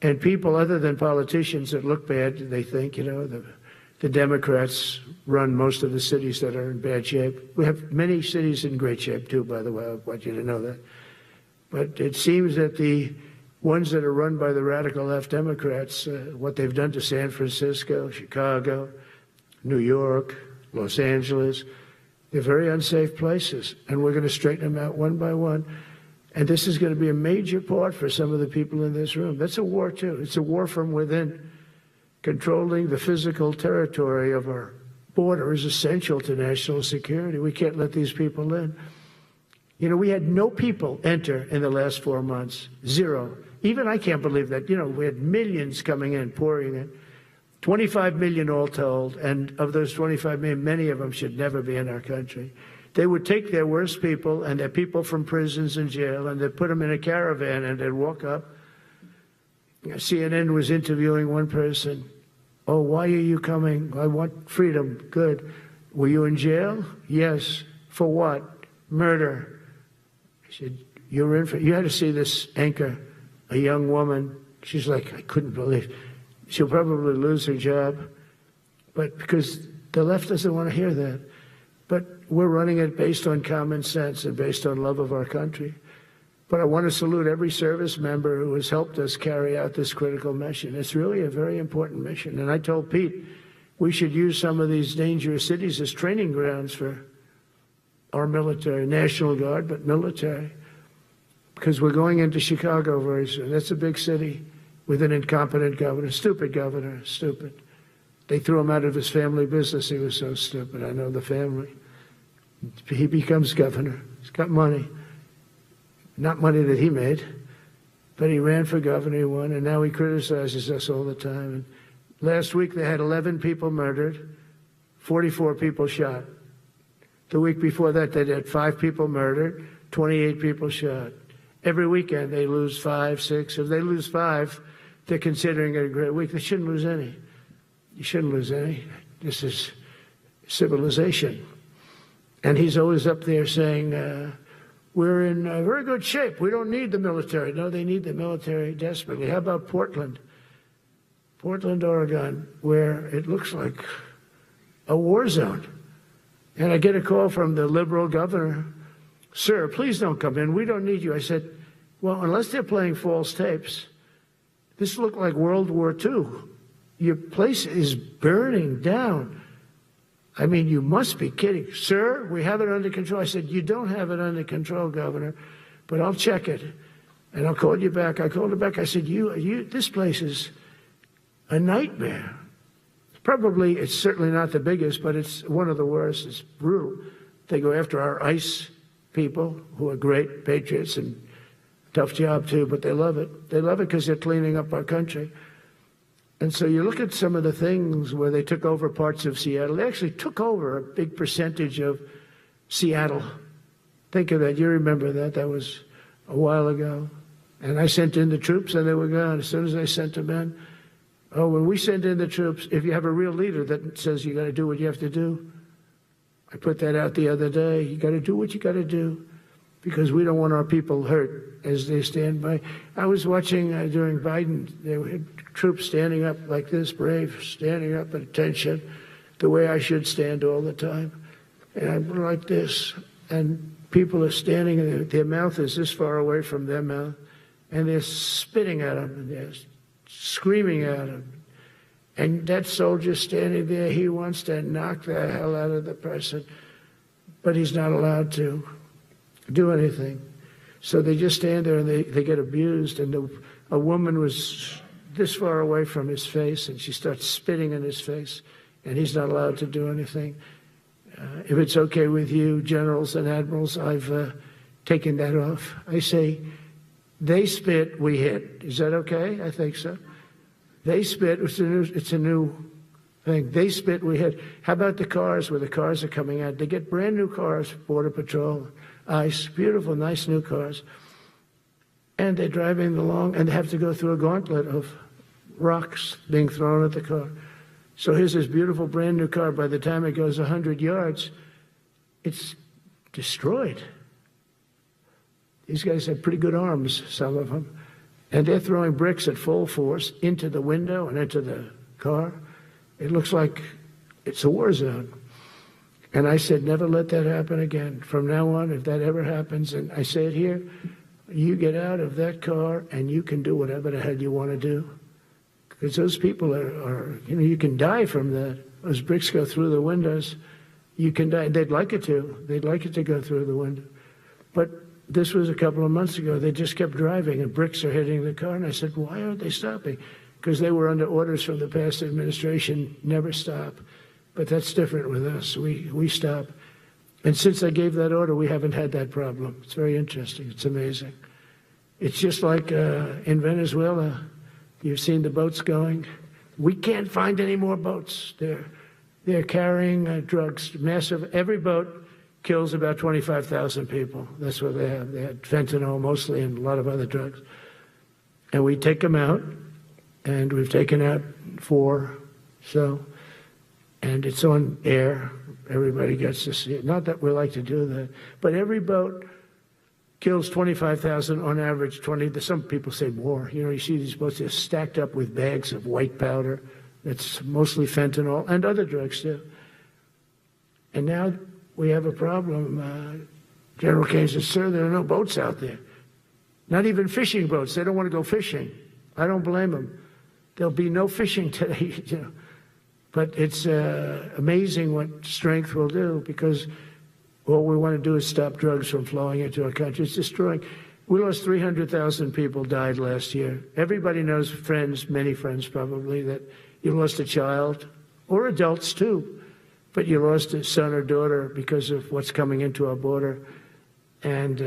And people other than politicians that look bad, they think, you know, the Democrats run most of the cities that are in bad shape. We have many cities in great shape too, by the way. I want you to know that. But it seems that the ones that are run by the radical left Democrats, what they've done to San Francisco, Chicago, New York, Los Angeles, they're very unsafe places. And we're going to straighten them out one by one. And this is going to be a major part for some of the people in this room. That's a war, too. It's a war from within. Controlling the physical territory of our border is essential to national security. We can't let these people in. You know, we had no people enter in the last 4 months. 0. Even I can't believe that. You know, we had millions coming in, pouring in. 25 million all told. And of those 25 million, many of them should never be in our country. They would take their worst people and their people from prisons and jail, and they'd put them in a caravan and they'd walk up. CNN was interviewing one person. Oh, why are you coming? I want freedom. Good. Were you in jail? Yes. For what? Murder. I said, you were in for, you had to see this anchor, a young woman. She's like, I couldn't believe. She'll probably lose her job. But because the left doesn't want to hear that. But we're running it based on common sense and based on love of our country. But I want to salute every service member who has helped us carry out this critical mission. It's really a very important mission. And I told Pete, we should use some of these dangerous cities as training grounds for our military, National Guard, but military. Because we're going into Chicago very soon. That's a big city with an incompetent governor, stupid governor, stupid. They threw him out of his family business. He was so stupid. I know the family. He becomes governor. He's got money. Not money that he made, but he ran for governor, he won, and now he criticizes us all the time. And last week they had 11 people murdered, 44 people shot. The week before that, they had 5 people murdered, 28 people shot. Every weekend, they lose 5, 6. If they lose 5, they're considering it a great week. They shouldn't lose any. You shouldn't lose any. This is civilization. And he's always up there saying, we're in very good shape. We don't need the military. No, they need the military desperately. How about Portland? Portland, Oregon, where it looks like a war zone. And I get a call from the liberal governor. Sir, please don't come in. We don't need you. I said, well, unless they're playing false tapes, this looked like World War II. Your place is burning down. I mean, you must be kidding. Sir, we have it under control. I said, you don't have it under control, Governor, but I'll check it, and I'll call you back. I called her back. I said, this place is a nightmare. It's certainly not the biggest, but it's one of the worst. It's brutal. They go after our ICE people, who are great patriots and tough job too, but they love it. They love it because they're cleaning up our country. And so you look at some of the things where they took over parts of Seattle. They actually took over a big percentage of Seattle. Think of that. You remember that. That was a while ago. And I sent in the troops and they were gone. As soon as I sent them in, when we send in the troops, if you have a real leader that says you got to do what you have to do, I put that out the other day. You got to do what you got to do because we don't want our people hurt as they stand by. I was watching during Biden, there were troops standing up like this, brave, standing up at attention, the way I should stand all the time. And I'm like this, and people are standing, and their mouth is this far away from their mouth, and they're spitting at them, and they're screaming at them. And that soldier standing there, he wants to knock the hell out of the person, but he's not allowed to do anything. So they just stand there and they get abused. And a woman was this far away from his face, and she starts spitting in his face, and he's not allowed to do anything. If it's okay with you, generals and admirals, I've taken that off. I say, they spit, we hit. Is that okay? I think so. They spit, it's a new thing. They spit, we hit. How about the cars where the cars are coming out? They get brand new cars, Border Patrol, ICE, beautiful, nice new cars. And they're driving along and they have to go through a gauntlet of rocks being thrown at the car. So here's this beautiful brand new car. By the time it goes 100 yards, it's destroyed. These guys have pretty good arms, some of them. And they're throwing bricks at full force into the window and into the car. It looks like it's a war zone. And I said, never let that happen again. From now on, if that ever happens, and I say it here, you get out of that car and you can do whatever the hell you want to do. Because those people are, you can die from that. Those bricks go through the windows. You can die. They'd like it to. They'd like it to go through the window. But this was a couple of months ago. They just kept driving and bricks are hitting the car. And I said, why aren't they stopping? Because they were under orders from the past administration, never stop. But that's different with us. We stop. And since I gave that order, we haven't had that problem. It's very interesting. It's amazing. It's just like in Venezuela, you've seen the boats going. We can't find any more boats. They're carrying drugs, massive. Every boat kills about 25,000 people. That's what they have. They had fentanyl mostly and a lot of other drugs. And we take them out, and we've taken out 4. And it's on air. Everybody gets to see it. Not that we like to do that, but every boat kills 25,000 on average. 20. Some people say more. You see these boats, they're stacked up with bags of white powder. That's mostly fentanyl and other drugs too. And now we have a problem. General Kane says, sir, there are no boats out there. Not even fishing boats. They don't want to go fishing. I don't blame them. There'll be no fishing today. But it's amazing what strength will do, because all we want to do is stop drugs from flowing into our country. It's destroying. We lost 300,000 people died last year. Everybody knows friends, many friends probably, that you lost a child, or adults too, but you lost a son or daughter because of what's coming into our border. And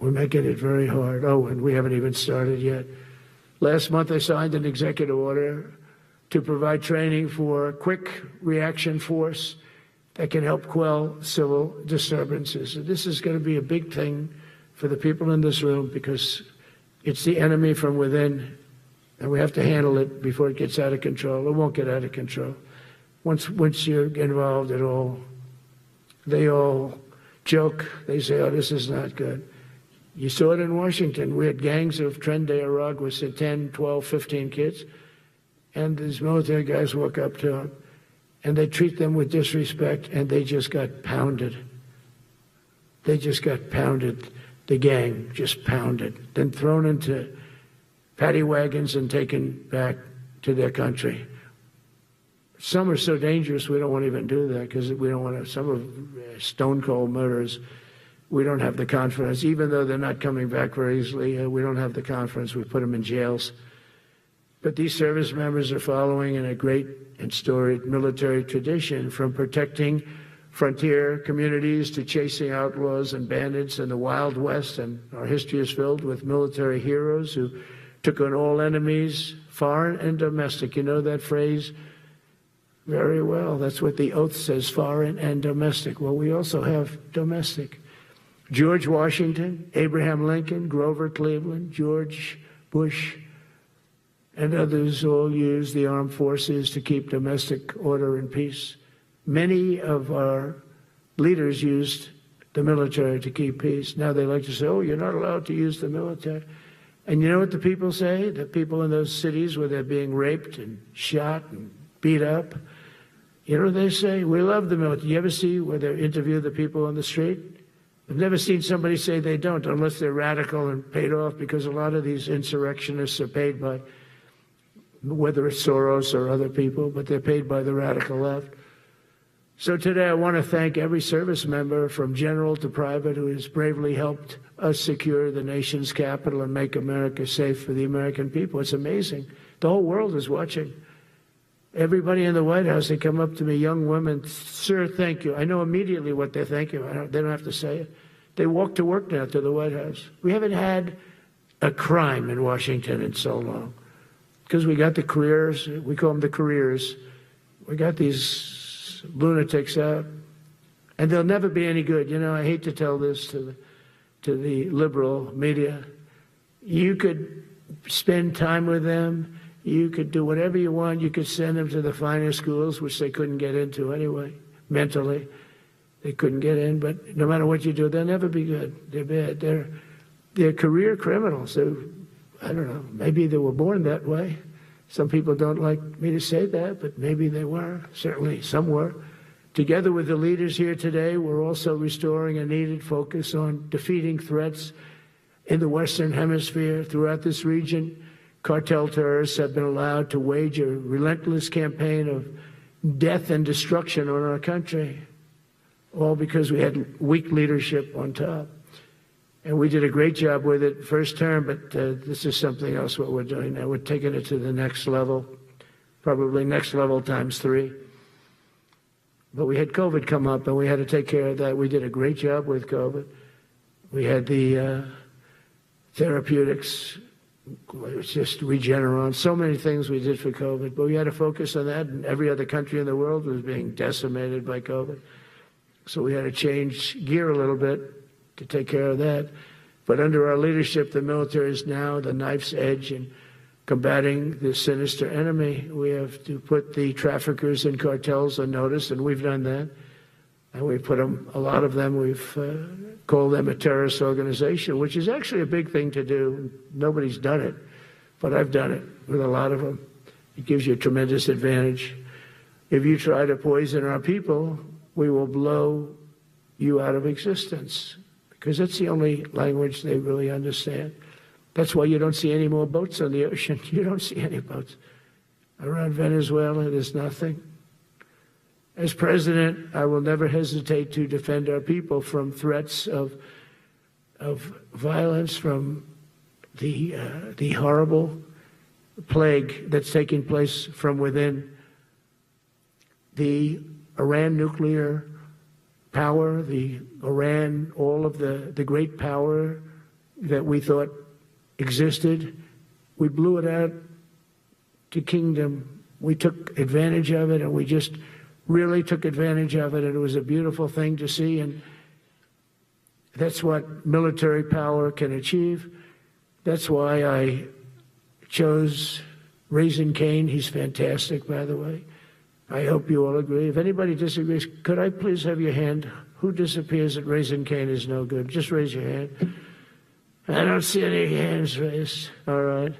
we're making it very hard. Oh, and we haven't even started yet. Last month I signed an executive order to provide training for quick reaction force that can help quell civil disturbances. And this is going to be a big thing for the people in this room because it's the enemy from within, and we have to handle it before it gets out of control. It won't get out of control. Once you're involved at all, they all joke. They say, oh, this is not good. You saw it in Washington. We had gangs of Tren de Aragua, 10, 12, 15 kids, and these military guys walk up to them, and they treat them with disrespect, and they just got pounded. They just got pounded. The gang just pounded, then thrown into paddy wagons and taken back to their country. Some are so dangerous we don't want to even do that because we don't want to. Some of stone cold murders, we don't have the confidence. Even though they're not coming back very easily, we don't have the confidence. We put them in jails. But these service members are following in a great and storied military tradition, from protecting frontier communities to chasing outlaws and bandits in the Wild West. And our history is filled with military heroes who took on all enemies, foreign and domestic. You know that phrase very well. That's what the oath says, foreign and domestic. Well, we also have domestic. George Washington, Abraham Lincoln, Grover Cleveland, George Bush, and others all used the armed forces to keep domestic order and peace. Many of our leaders used the military to keep peace. Now they like to say, oh, you're not allowed to use the military. And you know what the people say? The people in those cities where they're being raped and shot and beat up, you know what they say? We love the military. You ever see where they interview the people on the street? I've never seen somebody say they don't, unless they're radical and paid off, because a lot of these insurrectionists are paid by, whether it's Soros or other people, but they're paid by the radical left. So today I want to thank every service member from general to private who has bravely helped us secure the nation's capital and make America safe for the American people. It's amazing. The whole world is watching. Everybody in the White House, they come up to me, young women, sir, thank you. I know immediately what they thank you. They don't have to say it. They walk to work now to the White House. We haven't had a crime in Washington in so long because we got the careers. We call them the careers. We got these lunatics out, and they'll never be any good. You know, I hate to tell this to the liberal media. You could spend time with them. You could do whatever you want. You could send them to the finer schools, which they couldn't get into anyway, mentally. They couldn't get in, but no matter what you do, they'll never be good. They're bad. They're career criminals. I don't know, maybe they were born that way. Some people don't like me to say that, but maybe they were. Certainly some were. Together with the leaders here today, we're also restoring a needed focus on defeating threats in the Western Hemisphere. Throughout this region, cartel terrorists have been allowed to wage a relentless campaign of death and destruction on our country, all because we had weak leadership on top. And we did a great job with it first term, but this is something else what we're doing now. We're taking it to the next level, probably next level times 3. But we had COVID come up, and we had to take care of that. We did a great job with COVID. We had the therapeutics. It's just Regeneron, so many things we did for COVID, but we had to focus on that, and every other country in the world was being decimated by COVID. So we had to change gear a little bit to take care of that. But under our leadership, the military is now the knife's edge in combating this sinister enemy. We have to put the traffickers and cartels on notice, and we've done that. And we put them, a lot of them, we've called them a terrorist organization, which is actually a big thing to do. Nobody's done it, but I've done it with a lot of them. It gives you a tremendous advantage. If you try to poison our people, we will blow you out of existence, because that's the only language they really understand. That's why you don't see any more boats on the ocean. You don't see any boats. Around Venezuela, there's nothing. As president, I will never hesitate to defend our people from threats of violence, from the horrible plague that's taking place from within. The Iran nuclear power, the Iran, all of the great power that we thought existed, we blew it out to kingdom. We took advantage of it, and we just really took advantage of it, and it was a beautiful thing to see, and that's what military power can achieve. That's why I chose Raising Cane. He's fantastic, by the way. I hope you all agree. If anybody disagrees, could I please have your hand? Who disappears that Raising Cane is no good? Just raise your hand. I don't see any hands raised. All right.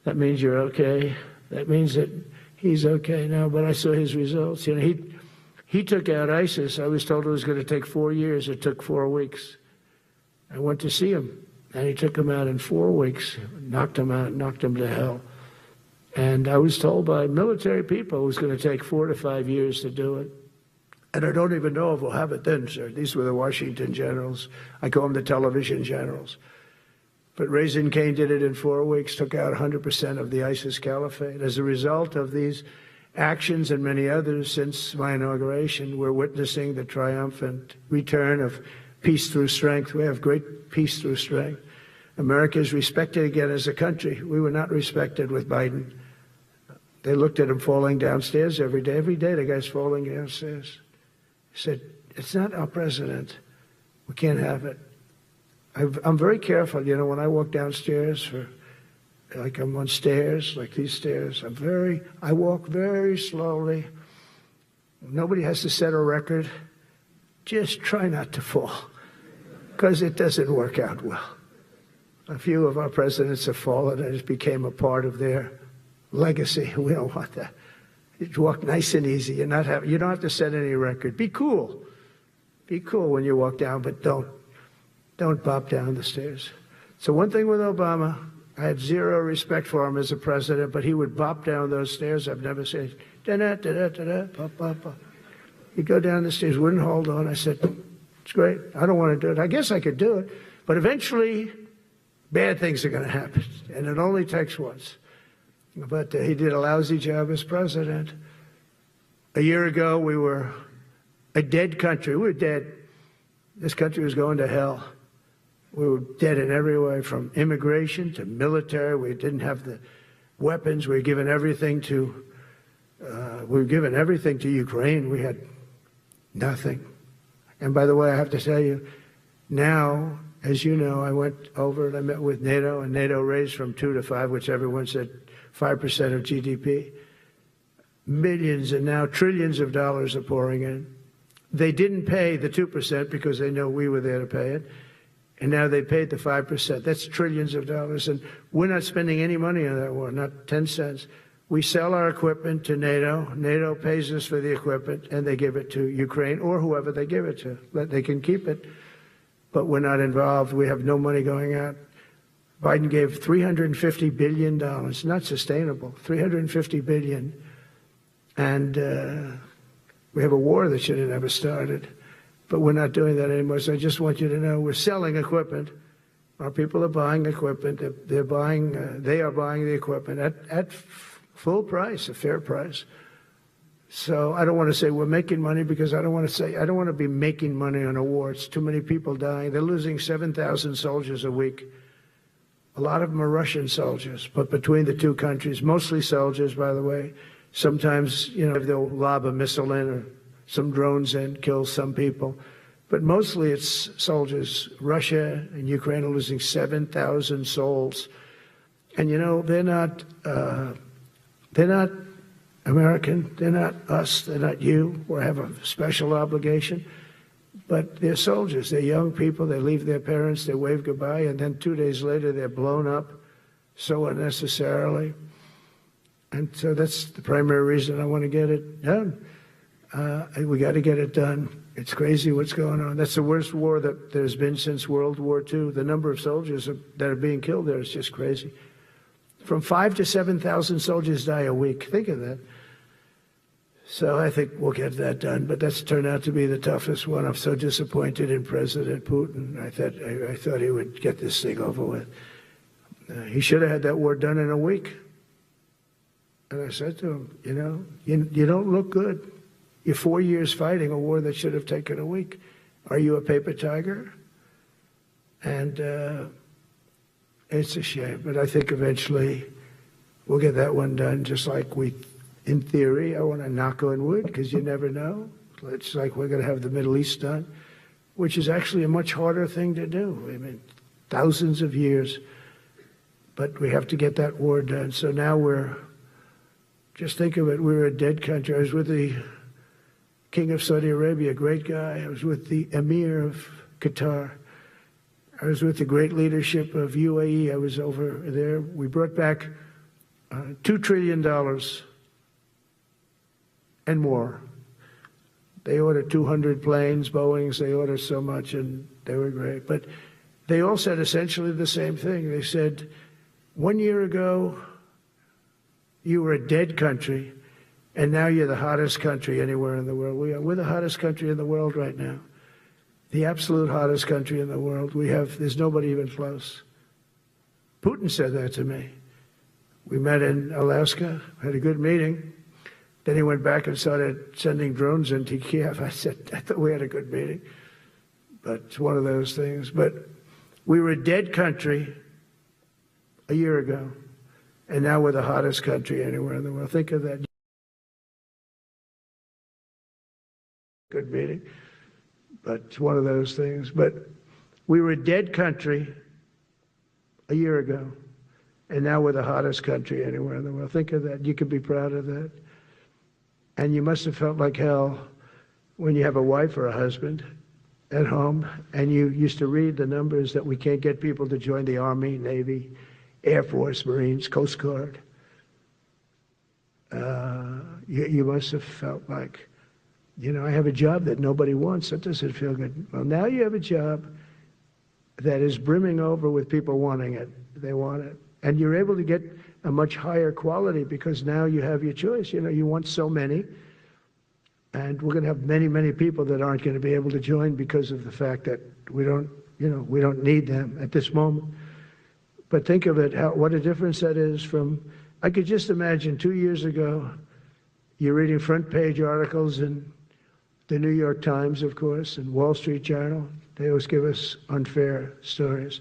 That means you're okay. That means that he's okay now, but I saw his results. You know, he took out ISIS. I was told it was going to take 4 years. It took 4 weeks. I went to see him, and he took him out in 4 weeks, knocked him out, knocked him to hell. And I was told by military people it was going to take 4 to 5 years to do it. And I don't even know if we'll have it then, sir. These were the Washington generals. I call them the television generals. But Raising Cane did it in 4 weeks, took out 100% of the ISIS caliphate. As a result of these actions and many others since my inauguration, we're witnessing the triumphant return of peace through strength. We have great peace through strength. America is respected again as a country. We were not respected with Biden. They looked at him falling downstairs every day. Every day the guy's falling downstairs. He said, it's not our president. We can't have it. I'm very careful, you know, when I walk downstairs like I'm on stairs, like these stairs, I walk very slowly. Nobody has to set a record. Just try not to fall, because it doesn't work out well. A few of our presidents have fallen, and it became a part of their legacy. We don't want that. You walk nice and easy. You don't have to set any record. Be cool. Be cool when you walk down, but don't bop down the stairs. So one thing with Obama, I had zero respect for him as a president, but he would bop down those stairs. I've never said, da-da-da-da-da-da, bop, bop, bop. He'd go down the stairs, wouldn't hold on. I said, it's great. I don't want to do it. I guess I could do it. But eventually, bad things are going to happen, and it only takes once. But he did a lousy job as president. A year ago, we were a dead country. We were dead. This country was going to hell. We were dead in every way, from immigration to military. We didn't have the weapons. We were given everything to Ukraine. We had nothing. And by the way, I have to tell you, now, as you know, I went over and I met with NATO, and NATO raised from 2 to 5, which everyone said 5% of GDP. Millions and now trillions of dollars are pouring in. They didn't pay the 2% because they know we were there to pay it. And now they paid the 5%. That's trillions of dollars. And we're not spending any money on that war, not 10 cents. We sell our equipment to NATO. NATO pays us for the equipment, and they give it to Ukraine or whoever they give it to. They can keep it, but we're not involved. We have no money going out. Biden gave $350 billion. Not sustainable. $350 billion. And we have a war that should have never started. But we're not doing that anymore. So I just want you to know we're selling equipment. Our people are buying equipment. They are buying the equipment at full price, a fair price. So I don't want to say we're making money, because I don't want to be making money on a war. It's too many people dying. They're losing 7,000 soldiers a week. A lot of them are Russian soldiers, but between the two countries, mostly soldiers, by the way. Sometimes, you know, they'll lob a missile in or some drones in, kill some people. But mostly it's soldiers. Russia and Ukraine are losing 7,000 souls. And, you know, they're not American. They're not us. They're not you. We have a special obligation. But they're soldiers. They're young people. They leave their parents. They wave goodbye. And then 2 days later, they're blown up so unnecessarily. And so that's the primary reason I want to get it done. We got to get it done. It's crazy what's going on. That's the worst war that there's been since World War II. The number of soldiers that are being killed there is just crazy. From 5,000 to 7,000 soldiers die a week. Think of that. So I think we'll get that done. But that's turned out to be the toughest one. I'm so disappointed in President Putin. I thought he would get this thing over with. He should have had that war done in a week. And I said to him, you know, you don't look good. You're 4 years fighting a war that should have taken a week. Are you a paper tiger? And it's a shame. But I think eventually we'll get that one done, just like we in theory, I want to knock on wood because you never know. It's like we're going to have the Middle East done, which is actually a much harder thing to do. I mean, thousands of years, but we have to get that war done. So now just think of it, we're a dead country. I was with the King of Saudi Arabia, a great guy. I was with the Emir of Qatar. I was with the great leadership of UAE. I was over there. We brought back $2 trillion and more. They ordered 200 planes, Boeings. They ordered so much, and they were great. But they all said essentially the same thing. They said, 1 year ago, you were a dead country, and now you're the hottest country anywhere in the world. We're the hottest country in the world right now. The absolute hottest country in the world. There's nobody even close. Putin said that to me. We met in Alaska, had a good meeting. Then he went back and started sending drones into Kiev. I thought we had a good meeting. But it's one of those things. But we were a dead country a year ago, and now we're the hottest country anywhere in the world. Think of that. Good meeting. But it's one of those things. But we were a dead country a year ago, and now we're the hottest country anywhere in the world. Think of that. You could be proud of that. And you must have felt like hell when you have a wife or a husband at home, and you used to read the numbers that we can't get people to join the Army, Navy, Air Force, Marines, Coast Guard. You must have felt like, I have a job that nobody wants. That doesn't feel good. Well, now you have a job that is brimming over with people wanting it. They want it. And you're able to get a much higher quality because now you have your choice. You want so many. And we're going to have many, many people that aren't going to be able to join because of the fact that we don't need them at this moment. But think of it, what a difference that is from, I could just imagine 2 years ago, you're reading front page articles in the New York Times, of course, and Wall Street Journal. They always give us unfair stories.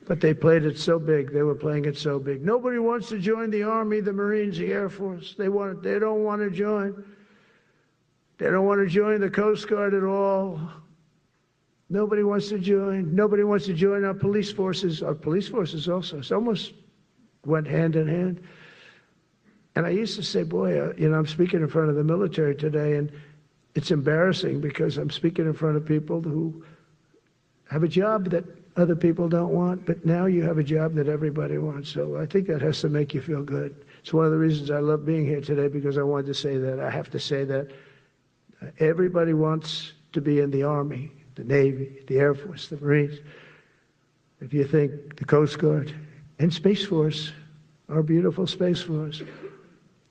But they played it so big. They were playing it so big. Nobody wants to join the Army, the Marines, the Air Force. They don't want to join. They don't want to join the Coast Guard at all. Nobody wants to join. Nobody wants to join our police forces. Our police forces also. It's almost went hand in hand. And I used to say, boy, I'm speaking in front of the military today, and it's embarrassing because I'm speaking in front of people who have a job that other people don't want, but now you have a job that everybody wants. So I think that has to make you feel good. It's one of the reasons I love being here today, because I wanted to say that. I have to say that everybody wants to be in the Army, the Navy, the Air Force, the Marines. If you think the Coast Guard and Space Force, our beautiful Space Force,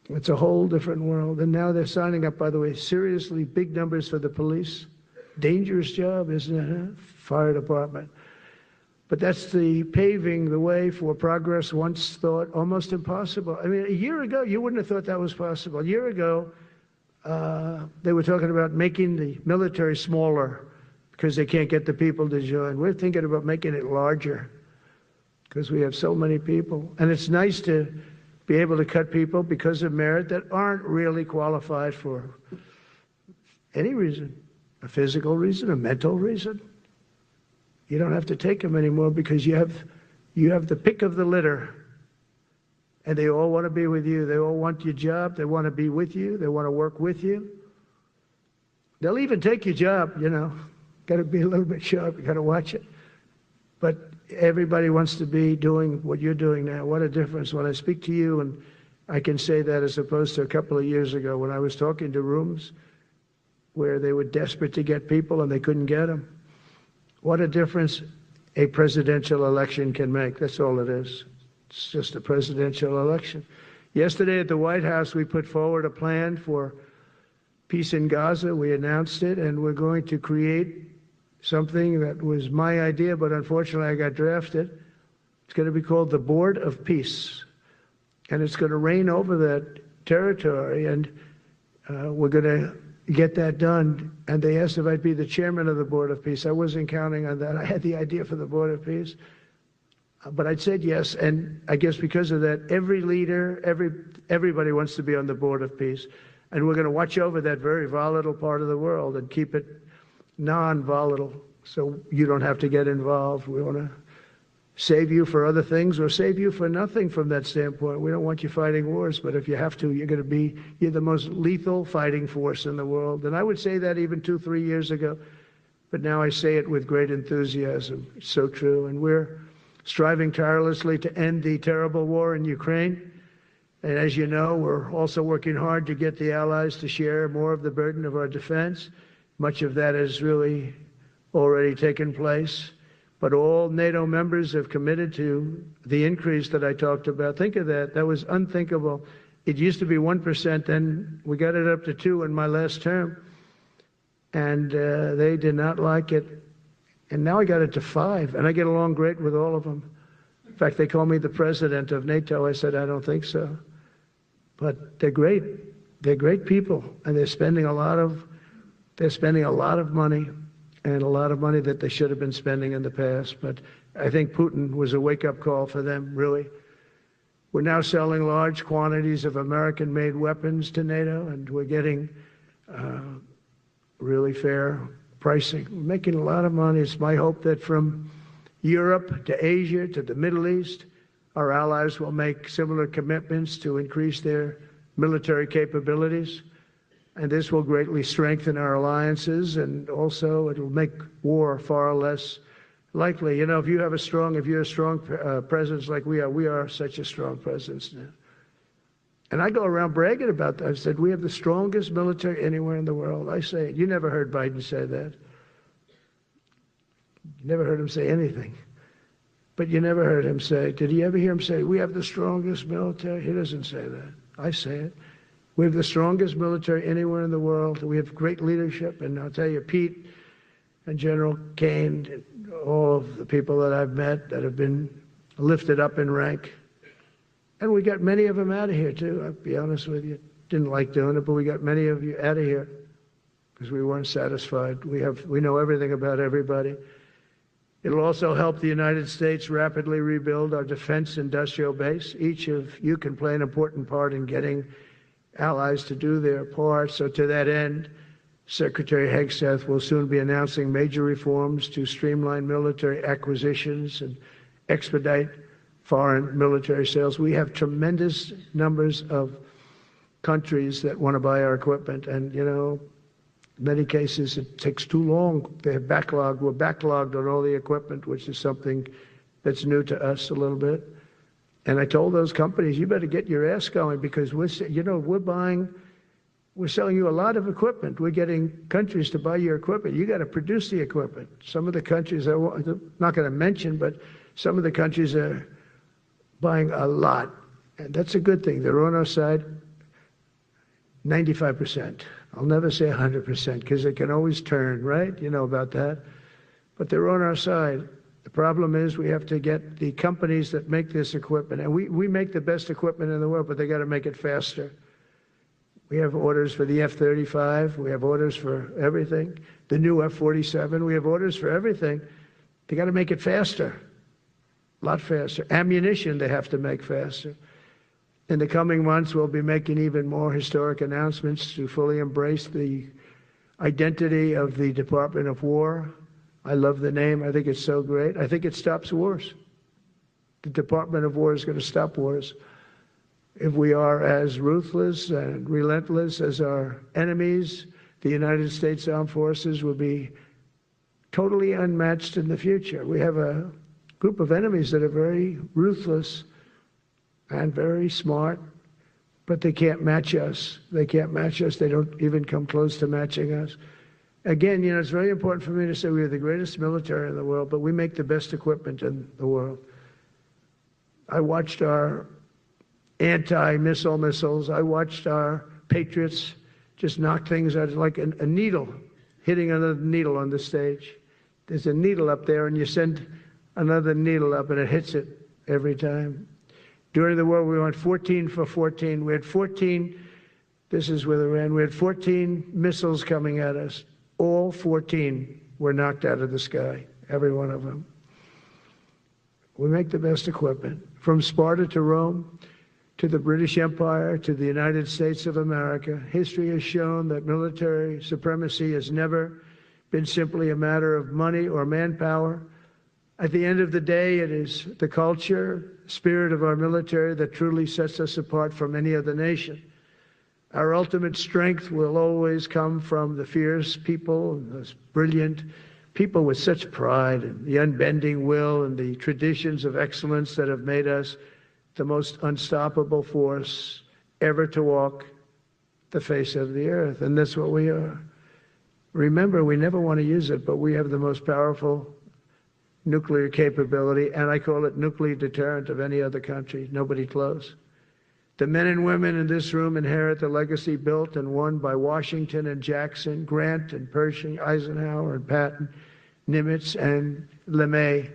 it's a whole different world. And now they're signing up, by the way, seriously big numbers for the police. Dangerous job, isn't it? Huh? Fire department. But that's the paving the way for progress once thought almost impossible. I mean, a year ago, you wouldn't have thought that was possible. A year ago, they were talking about making the military smaller because they can't get the people to join. We're thinking about making it larger because we have so many people. And it's nice to be able to cut people because of merit that aren't really qualified for any reason, a physical reason, a mental reason. You don't have to take them anymore because you have the pick of the litter, and they all want to be with you. They all want your job. They want to be with you. They want to work with you. They'll even take your job, Got to be a little bit sharp. You got to watch it. But everybody wants to be doing what you're doing now. What a difference when I speak to you, and I can say that as opposed to a couple of years ago when I was talking to rooms where they were desperate to get people and they couldn't get them. What a difference a presidential election can make. That's all it is. It's just a presidential election. Yesterday at the White House, we put forward a plan for peace in Gaza. We announced it, and we're going to create something that was my idea, but unfortunately I got drafted. It's going to be called the Board of Peace, and it's going to reign over that territory, and we're going to get that done. And they asked if I'd be the chairman of the Board of Peace. I wasn't counting on that. I had the idea for the Board of Peace. But I said yes, and I guess because of that, every leader, everybody wants to be on the board of peace. And we're going to watch over that very volatile part of the world and keep it non-volatile so you don't have to get involved. We want to save you for other things or save you for nothing from that standpoint. We don't want you fighting wars, but if you have to, you're the most lethal fighting force in the world. And I would say that even 2-3 years ago, but now I say it with great enthusiasm. It's so true. And we're striving tirelessly to end the terrible war in Ukraine. And as you know, we're also working hard to get the allies to share more of the burden of our defense. Much of that has really already taken place. But all NATO members have committed to the increase that I talked about. Think of that. That was unthinkable. It used to be 1%, then we got it up to 2% in my last term. And they did not like it. And now I got it to 5%, and I get along great with all of them. In fact, they call me the president of NATO. I said, I don't think so. But they're great. They're great people, and they're spending a lot of money, and a lot of money that they should have been spending in the past. But I think Putin was a wake-up call for them, really. We're now selling large quantities of American-made weapons to NATO, and we're getting really fair pricing. We're making a lot of money. It's my hope that from Europe to Asia to the Middle East, our allies will make similar commitments to increase their military capabilities. And this will greatly strengthen our alliances, and also it will make war far less likely. You know, if you're a strong presence like we are such a strong presence now. And I go around bragging about that. I said, we have the strongest military anywhere in the world. I say it. You never heard Biden say that. You never heard him say anything. But you never heard him say, did you ever hear him say, we have the strongest military? He doesn't say that. I say it. We have the strongest military anywhere in the world. We have great leadership. And I'll tell you, Pete and General Kane, and all of the people that I've met that have been lifted up in rank. And we got many of them out of here, too. I'll be honest with you. Didn't like doing it, but we got many of you out of here because we weren't satisfied. We know everything about everybody. It'll also help the United States rapidly rebuild our defense industrial base. Each of you can play an important part in getting allies to do their part. So to that end, Secretary Hegseth will soon be announcing major reforms to streamline military acquisitions and expedite foreign military sales. We have tremendous numbers of countries that want to buy our equipment, and, you know, in many cases it takes too long. They're backlogged. We're backlogged on all the equipment, which is something that's new to us a little bit. And I told those companies, you better get your ass going, because we're selling you a lot of equipment. We're getting countries to buy your equipment. You got to produce the equipment. Some of the countries, I'm not going to mention, but some of the countries are buying a lot. And that's a good thing. They're on our side 95%. I'll never say 100% because it can always turn, right? You know about that. But they're on our side. The problem is we have to get the companies that make this equipment. And we make the best equipment in the world, but they got to make it faster. We have orders for the F-35. We have orders for everything. The new F-47. We have orders for everything. They got to make it faster. A lot faster. Ammunition they have to make faster. In the coming months, we'll be making even more historic announcements to fully embrace the identity of the Department of War. I love the name. I think it's so great. I think it stops wars. The Department of War is going to stop wars. If we are as ruthless and relentless as our enemies, the United States Armed Forces will be totally unmatched in the future. We have a group of enemies that are very ruthless and very smart, but they can't match us. They can't match us. They don't even come close to matching us. Again, you know, it's very important for me to say we are the greatest military in the world, but we make the best equipment in the world. I watched our anti-missile missiles. I watched our Patriots just knock things out like a needle, hitting another needle on the stage. There's a needle up there, and you send another needle up, and it hits it every time. During the war, we went 14 for 14. We had 14, this is with Iran, we had 14 missiles coming at us. All 14 were knocked out of the sky, every one of them. We make the best equipment. From Sparta to Rome, to the British Empire, to the United States of America, history has shown that military supremacy has never been simply a matter of money or manpower. At the end of the day, it is the culture, spirit of our military that truly sets us apart from any other nation. Our ultimate strength will always come from the fierce people, and those brilliant people with such pride, and the unbending will and the traditions of excellence that have made us the most unstoppable force ever to walk the face of the earth. And that's what we are. Remember, we never want to use it, but we have the most powerful nuclear capability, and I call it nuclear deterrent of any other country. Nobody close. The men and women in this room inherit the legacy built and won by Washington and Jackson, Grant and Pershing, Eisenhower and Patton, Nimitz and LeMay.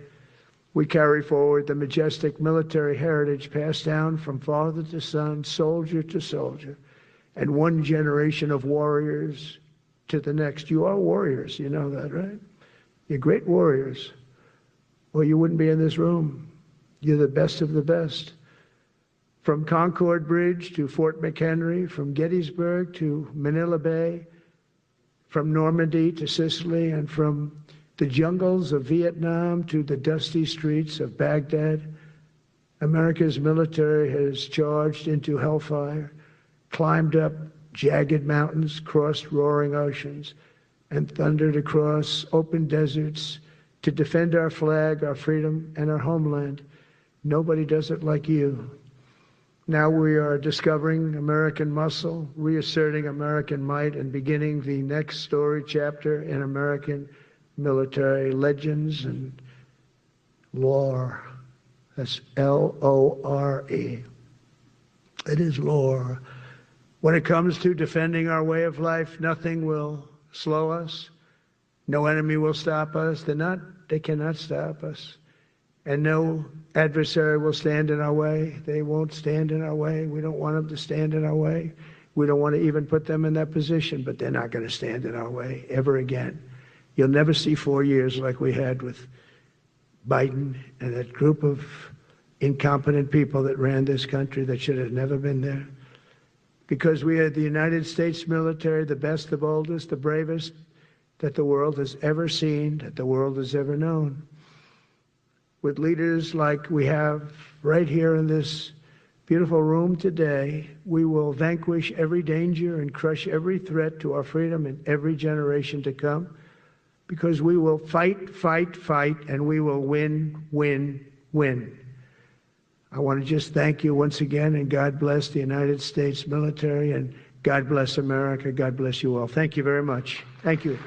We carry forward the majestic military heritage passed down from father to son, soldier to soldier, and one generation of warriors to the next. You are warriors, you know that, right? You're great warriors, or you wouldn't be in this room. You're the best of the best. From Concord Bridge to Fort McHenry, from Gettysburg to Manila Bay, from Normandy to Sicily, and from the jungles of Vietnam to the dusty streets of Baghdad, America's military has charged into hellfire, climbed up jagged mountains, crossed roaring oceans, and thundered across open deserts to defend our flag, our freedom, and our homeland. Nobody does it like you. Now we are discovering American muscle, reasserting American might, and beginning the next story chapter in American military legends and lore. That's L-O-R-E. It is lore. When it comes to defending our way of life, nothing will slow us. No enemy will stop us. They cannot stop us. And no adversary will stand in our way. They won't stand in our way. We don't want them to stand in our way. We don't want to even put them in that position, but they're not going to stand in our way ever again. You'll never see 4 years like we had with Biden and that group of incompetent people that ran this country that should have never been there. Because we had the United States military, the best, the boldest, the bravest that the world has ever seen, that the world has ever known. With leaders like we have right here in this beautiful room today, we will vanquish every danger and crush every threat to our freedom in every generation to come, because we will fight, fight, fight, and we will win, win, win. I want to just thank you once again, and God bless the United States military, and God bless America. God bless you all. Thank you very much. Thank you.